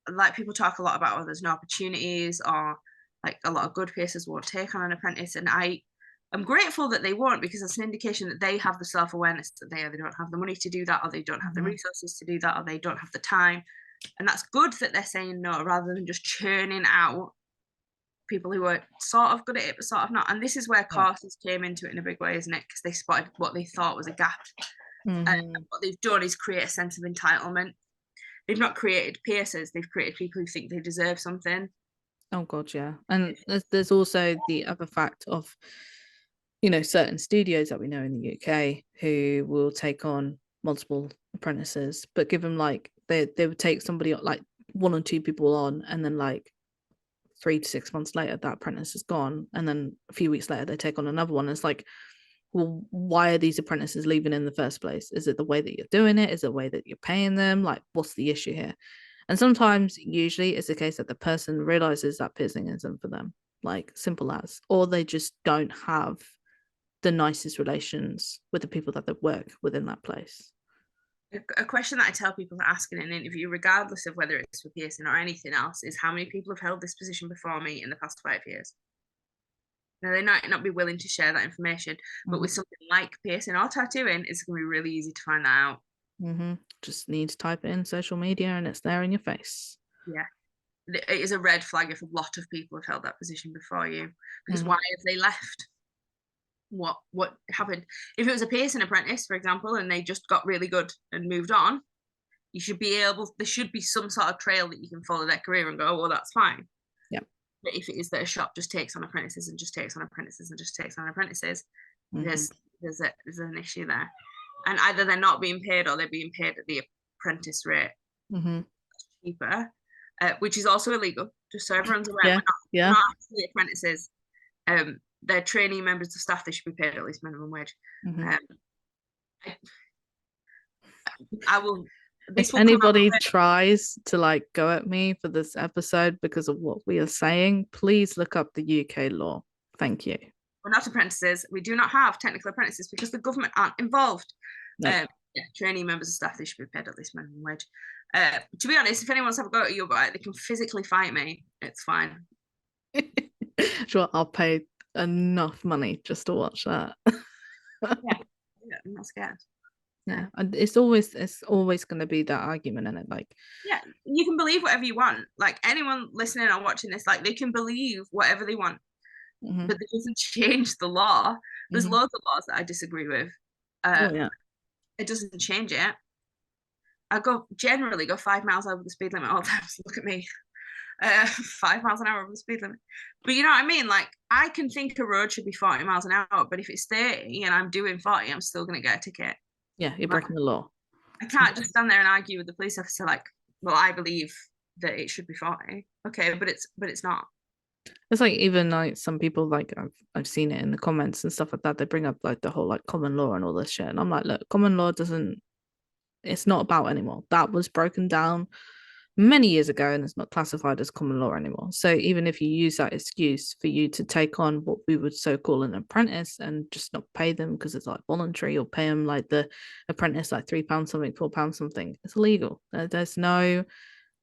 [SPEAKER 2] Like people talk a lot about, oh, there's no opportunities, or like a lot of good places won't take on an apprentice, and I'm grateful that they won't, because it's an indication that they have the self-awareness that they either don't have the money to do that, or they don't have the resources to do that, or they don't have the time. And that's good that they're saying no, rather than just churning out people who are sort of good at it but sort of not. And this is where courses came into it in a big way, isn't it? Because they spotted what they thought was a gap. And what they've done is create a sense of entitlement. They've not created piercers, they've created people who think they deserve something.
[SPEAKER 1] Oh god, yeah. And there's also the other fact of, you know, certain studios that we know in the UK who will take on multiple apprentices, but give them like they would take somebody like one or two people on, and then like 3 to 6 months later that apprentice is gone, and then a few weeks later they take on another one. It's like, well, why are these apprentices leaving in the first place? Is it the way that you're doing it? Is it the way that you're paying them? Like, what's the issue here? And sometimes, usually, it's the case that the person realizes that piercing isn't for them, like simple as, or they just don't have the nicest relations with the people that they work within that place.
[SPEAKER 2] A question that I tell people to ask in an interview, regardless of whether it's for piercing or anything else, is how many people have held this position before me in the past 5 years? Now, they might not be willing to share that information, but with something like piercing or tattooing, it's going to be really easy to find that out.
[SPEAKER 1] Just need to type it in social media and it's there in your face.
[SPEAKER 2] Yeah. It is a red flag if a lot of people have held that position before you, because why have they left? What happened? If it was a piercing apprentice, for example, and they just got really good and moved on, you should be able, there should be some sort of trail that you can follow their career and go, oh, well, that's fine.
[SPEAKER 1] Yeah.
[SPEAKER 2] But if it is that a shop just takes on apprentices and just takes on apprentices and just takes on apprentices, there's an issue there. And either they're not being paid or they're being paid at the apprentice rate cheaper, which is also illegal, just so everyone's aware. We're not actually apprentices. They're trainee members of staff. They should be paid at least minimum wage. I will.
[SPEAKER 1] If anybody tries to like go at me for this episode because of what we are saying, please look up the UK law. Thank you.
[SPEAKER 2] We're not apprentices. We do not have technical apprentices because the government aren't involved. Yeah, trainee members of staff, they should be paid at least minimum wage. To be honest, if anyone's ever got at you about it, they can physically fight me. It's fine.
[SPEAKER 1] Sure, I'll pay enough money just to watch that.
[SPEAKER 2] Yeah, I'm not scared.
[SPEAKER 1] Yeah, and it's always going to be that argument in it. Like,
[SPEAKER 2] yeah, you can believe whatever you want. Like anyone listening or watching this, like they can believe whatever they want, but it doesn't change the law. There's loads of laws that I disagree with. It doesn't change it. I generally go 5 miles over the speed limit all the time. So look at me, 5 miles an hour over the speed limit. But you know what I mean? Like I can think a road should be 40 miles an hour, but if it's 30 and I'm doing 40, I'm still going to get a ticket.
[SPEAKER 1] Yeah, you're breaking the law.
[SPEAKER 2] I can't just stand there and argue with the police officer like, well, I believe that it should be 40. Okay, but it's not.
[SPEAKER 1] It's like even like some people, like I've seen it in the comments and stuff like that, they bring up like the whole like common law and all this shit, and I'm like, look, common law it's not about anymore. That was broken down many years ago and it's not classified as common law anymore. So even if you use that excuse for you to take on what we would so call an apprentice and just not pay them because it's like voluntary, or pay them like the apprentice like £3 something, £4 something, it's illegal. There's no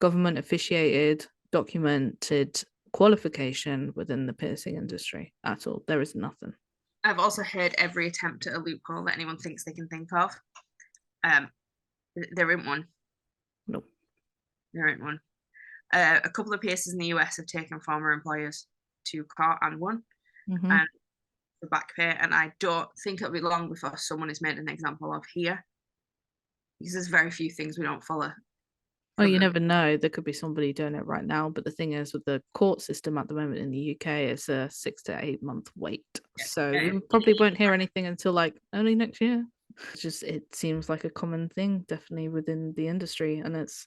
[SPEAKER 1] government officiated documented qualification within the piercing industry at all. There is nothing.
[SPEAKER 2] I've also heard every attempt at a loophole that anyone thinks they can think of. There isn't one.
[SPEAKER 1] Nope.
[SPEAKER 2] There ain't one. A couple of piercers in the US have taken former employers to court and won, and for back pay. And I don't think it'll be long before someone is made an example of here, because there's very few things we don't follow.
[SPEAKER 1] Oh, you never know. There could be somebody doing it right now. But the thing is, with the court system at the moment in the UK, it's a 6 to 8 month wait. So we probably won't hear anything until like early next year. It seems like a common thing, definitely within the industry, and it's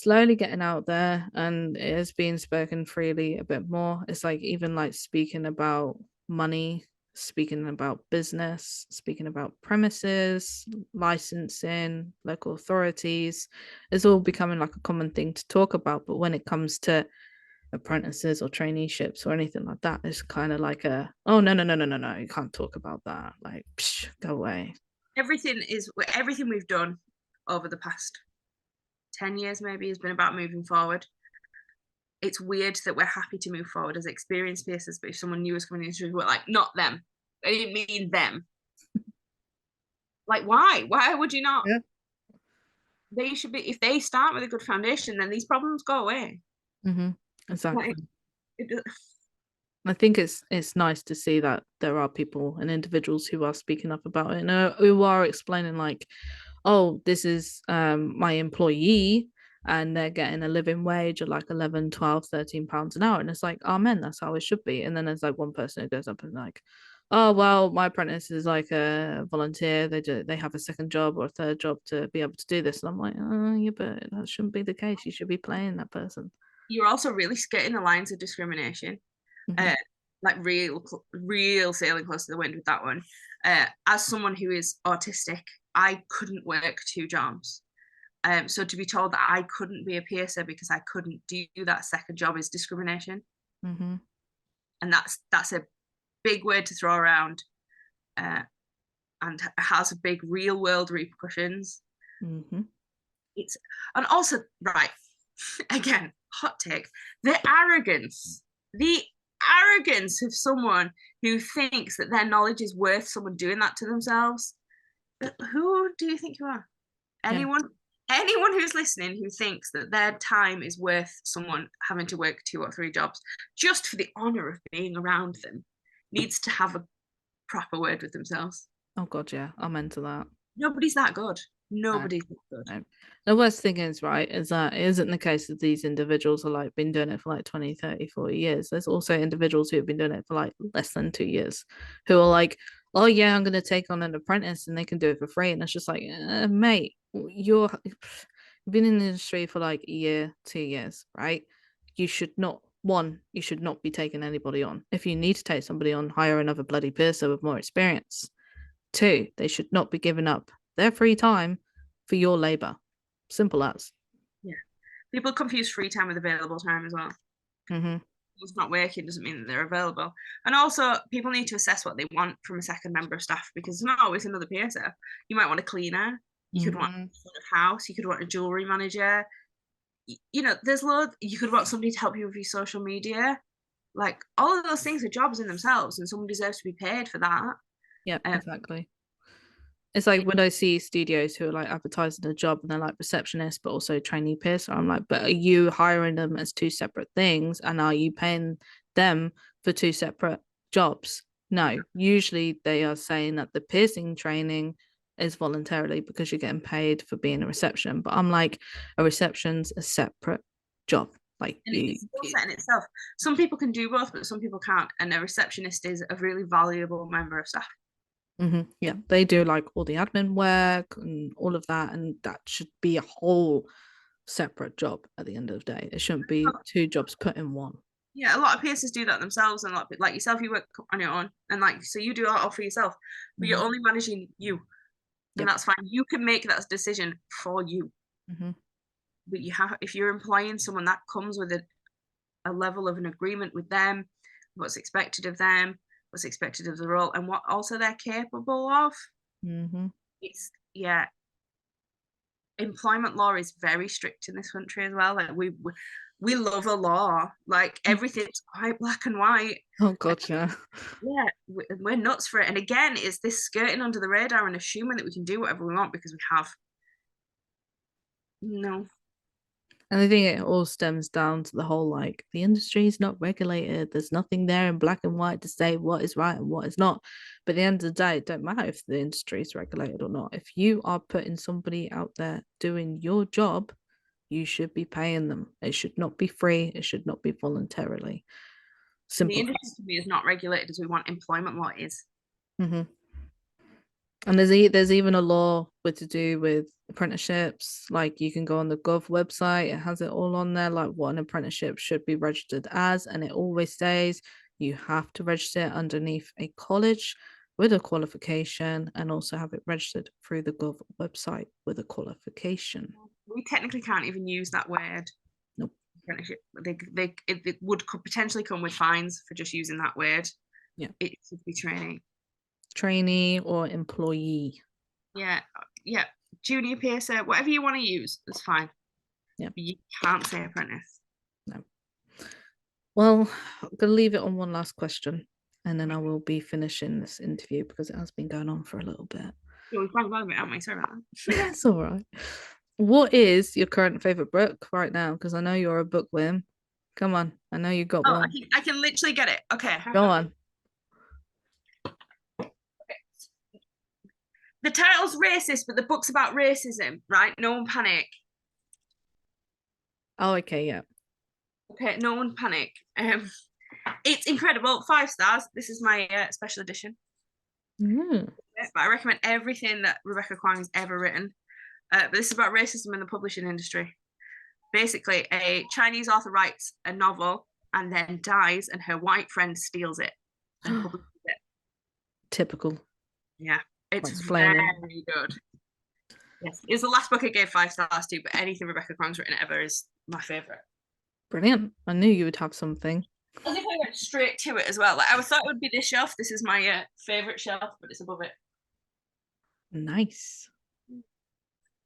[SPEAKER 1] slowly getting out there, and it is being spoken freely a bit more. It's like even like speaking about money, speaking about business, speaking about premises, licensing, local authorities, is all becoming like a common thing to talk about. But when it comes to apprentices or traineeships or anything like that, it's kind of like a, oh no no no no no no, you can't talk about that. Like, psh, go away.
[SPEAKER 2] Everything we've done over the past 10 years maybe has been about moving forward. It's weird that we're happy to move forward as experienced pieces, but if someone new is coming into, we're like, not them. I didn't mean them. Like, why? Why would you not?
[SPEAKER 1] Yeah.
[SPEAKER 2] They should be, if they start with a good foundation, then these problems go away.
[SPEAKER 1] Mm-hmm.
[SPEAKER 2] Like,
[SPEAKER 1] Exactly.
[SPEAKER 2] it,
[SPEAKER 1] I think it's nice to see that there are people and individuals who are speaking up about it and who are explaining like, oh, this is my employee and they're getting a living wage of like 11, 12, 13 pounds an hour. And it's like, amen, that's how it should be. And then there's like one person who goes up and like, oh well, my apprentice is like a volunteer. They have a second job or a third job to be able to do this. And I'm like, oh yeah, but that shouldn't be the case. You should be paying that person.
[SPEAKER 2] you're also really skirting the lines of discrimination.
[SPEAKER 1] Mm-hmm.
[SPEAKER 2] Uh, like real sailing close to the wind with that one. As someone who is autistic, I couldn't work two jobs. So to be told that I couldn't be a piercer because I couldn't do that second job is discrimination,
[SPEAKER 1] Mm-hmm.
[SPEAKER 2] and that's a big word to throw around, uh, and has big real world repercussions.
[SPEAKER 1] Mm-hmm.
[SPEAKER 2] It's and also right again hot take the arrogance of someone who thinks that their knowledge is worth someone doing that to themselves. Who do you think you are?
[SPEAKER 1] Yeah.
[SPEAKER 2] Anyone who's listening who thinks that their time is worth someone having to work 2 or 3 jobs just for the honor of being around them needs to have a proper word with themselves.
[SPEAKER 1] Oh God, yeah, I'm into that.
[SPEAKER 2] Nobody's that good.
[SPEAKER 1] No,
[SPEAKER 2] Nobody's that good.
[SPEAKER 1] no. The worst thing is, right, is that it isn't the case that these individuals are like been doing it for like 20, 30, 40 years. There's also individuals who have been doing it for like less than 2 years who are like, oh yeah, I'm gonna take on an apprentice and they can do it for free. And it's just like, mate, you've been in the industry for like a year, 2 years, right? You should not you should not be taking anybody on. If you need to take somebody on, hire another bloody piercer with more experience. Two, they should not be giving up their free time for your labor. Simple as.
[SPEAKER 2] Yeah. People confuse free time with available time as well.
[SPEAKER 1] Mm-hmm.
[SPEAKER 2] It's not working doesn't mean that they're available. And also, people need to assess what they want from a second member of staff because it's not always another PSO. You might want a cleaner. You could want
[SPEAKER 1] Mm-hmm.
[SPEAKER 2] a house. You could want a jewelry manager. You know, there's loads. You could want somebody to help you with your social media. Like all of those things are jobs in themselves, and someone deserves to be paid for that.
[SPEAKER 1] Yeah,
[SPEAKER 2] Um,
[SPEAKER 1] exactly. It's like when I see studios who are like advertising a job and they're like receptionists but also trainee piercer. I'm like, but are you hiring them as two separate things and are you paying them for two separate jobs? No. Usually they are saying that the piercing training is voluntarily because you're getting paid for being a reception. But I'm like, a reception's a separate job. Like
[SPEAKER 2] and it's a skill set in itself. Some people can do both, but some people can't. And a receptionist is a really valuable member of staff.
[SPEAKER 1] Yeah, they do like all the admin work and all of that, and that should be a whole separate job at the end of the day. It shouldn't be two jobs put in one.
[SPEAKER 2] Yeah, a lot of PSs do that themselves, and a lot of, like yourself, you work on your own, and like so you do that all for yourself, but you're
[SPEAKER 1] Mm-hmm.
[SPEAKER 2] only managing you, and
[SPEAKER 1] Yep.
[SPEAKER 2] that's fine. You can make that decision for you,
[SPEAKER 1] Mm-hmm.
[SPEAKER 2] but you have if you're employing someone that comes with a level of an agreement with them, what's expected of them, what's expected of the role, and what also they're capable of.
[SPEAKER 1] Mm-hmm.
[SPEAKER 2] It's yeah, employment law is very strict in this country as well. Like we love a law, like everything's quite black and white.
[SPEAKER 1] Oh God, yeah.
[SPEAKER 2] Yeah, we're nuts for it. And again, it's this skirting under the radar and assuming that we can do whatever we want because we have. No,
[SPEAKER 1] And I think it all stems down to the whole like the industry is not regulated. There's nothing there in black and white to say what is right and what is not. But at the end of the day, it don't matter if the industry is regulated or not. If you are putting somebody out there doing your job, you should be paying them. It should not be free. It should not be voluntarily.
[SPEAKER 2] the
[SPEAKER 1] Simple
[SPEAKER 2] industry
[SPEAKER 1] as.
[SPEAKER 2] to me is not regulated as we want employment law is.
[SPEAKER 1] Mm-hmm. And there's even a law with to do with apprenticeships. Like you can go on the Gov website, it has it all on there, like what an apprenticeship should be registered as, and it always says you have to register it underneath a college with a qualification and also have it registered through the Gov website with a qualification.
[SPEAKER 2] We technically can't even use that word.
[SPEAKER 1] Nope.
[SPEAKER 2] Apprenticeship. It would potentially come with fines for just using that word.
[SPEAKER 1] Yeah.
[SPEAKER 2] It should be training.
[SPEAKER 1] Trainee or employee.
[SPEAKER 2] Yeah, yeah. Junior piercer, whatever you want to use, that's fine.
[SPEAKER 1] Yeah.
[SPEAKER 2] But you can't say apprentice.
[SPEAKER 1] No. Well, I'm gonna leave it on one last question, and then I will be finishing this interview because it has been going on for a little bit.
[SPEAKER 2] Yeah, we've about it, haven't we? Sorry about that.
[SPEAKER 1] That's all right. What is your current favorite book right now? Because I know you're a bookworm. Come on, I know you got
[SPEAKER 2] Oh,
[SPEAKER 1] one.
[SPEAKER 2] I can literally get it. Okay,
[SPEAKER 1] Go on.
[SPEAKER 2] The title's racist, but the book's about racism, right? No one panic.
[SPEAKER 1] Oh, okay, yeah.
[SPEAKER 2] Okay, no one panic. It's incredible. 5 stars. This is my special edition.
[SPEAKER 1] Mm.
[SPEAKER 2] But I recommend everything that Rebecca Kwong has ever written. But this is about racism in the publishing industry. Basically, a Chinese author writes a novel and then dies, and her white friend steals it and publishes it.
[SPEAKER 1] Typical.
[SPEAKER 2] Yeah, it's
[SPEAKER 1] Explaining.
[SPEAKER 2] very good. Yes, it's the last book I gave 5 stars to, but anything Rebecca Kwong's written ever is my favorite.
[SPEAKER 1] Brilliant. I knew you would have something.
[SPEAKER 2] As if I went straight to it as well. Like I thought it would be this shelf. This is my favorite shelf, but it's above it.
[SPEAKER 1] Nice.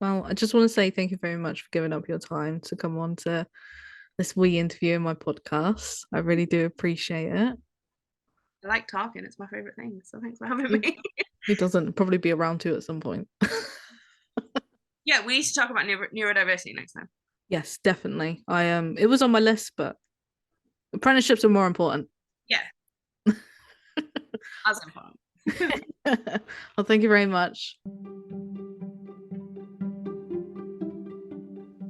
[SPEAKER 1] Well, I just want to say thank you very much for giving up your time to come on to this wee interview in my podcast. I really do appreciate it.
[SPEAKER 2] I like talking. It's my favorite thing. So thanks for having me.
[SPEAKER 1] Who doesn't probably be around to at some point?
[SPEAKER 2] Yeah, we need to talk about neurodiversity next time.
[SPEAKER 1] Yes, definitely. It was on my list, but apprenticeships are more important.
[SPEAKER 2] Yeah. As important.
[SPEAKER 1] Well, thank you very much.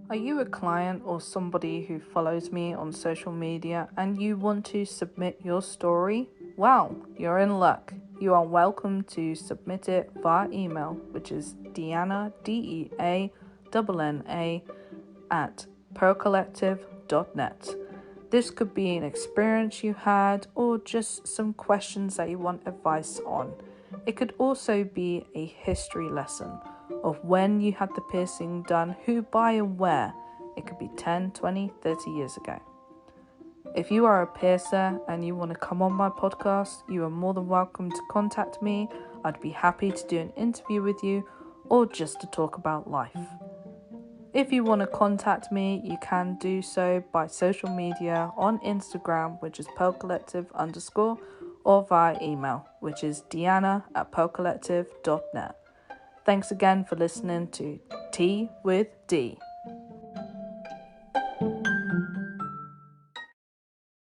[SPEAKER 1] Are you a client or somebody who follows me on social media and you want to submit your story? Well, you're in luck. You are welcome to submit it via email, which is Deanna, DEANNA, at pearlcollective.net. This could be an experience you had or just some questions that you want advice on. It could also be a history lesson of when you had the piercing done, who, by, and where. It could be 10, 20, 30 years ago. If you are a piercer and you want to come on my podcast, you are more than welcome to contact me. I'd be happy to do an interview with you or just to talk about life. If you want to contact me, you can do so by social media on Instagram, which is pearlcollective_, or via email, which is deanna@pearlcollective.net. Thanks again for listening to Tea with D.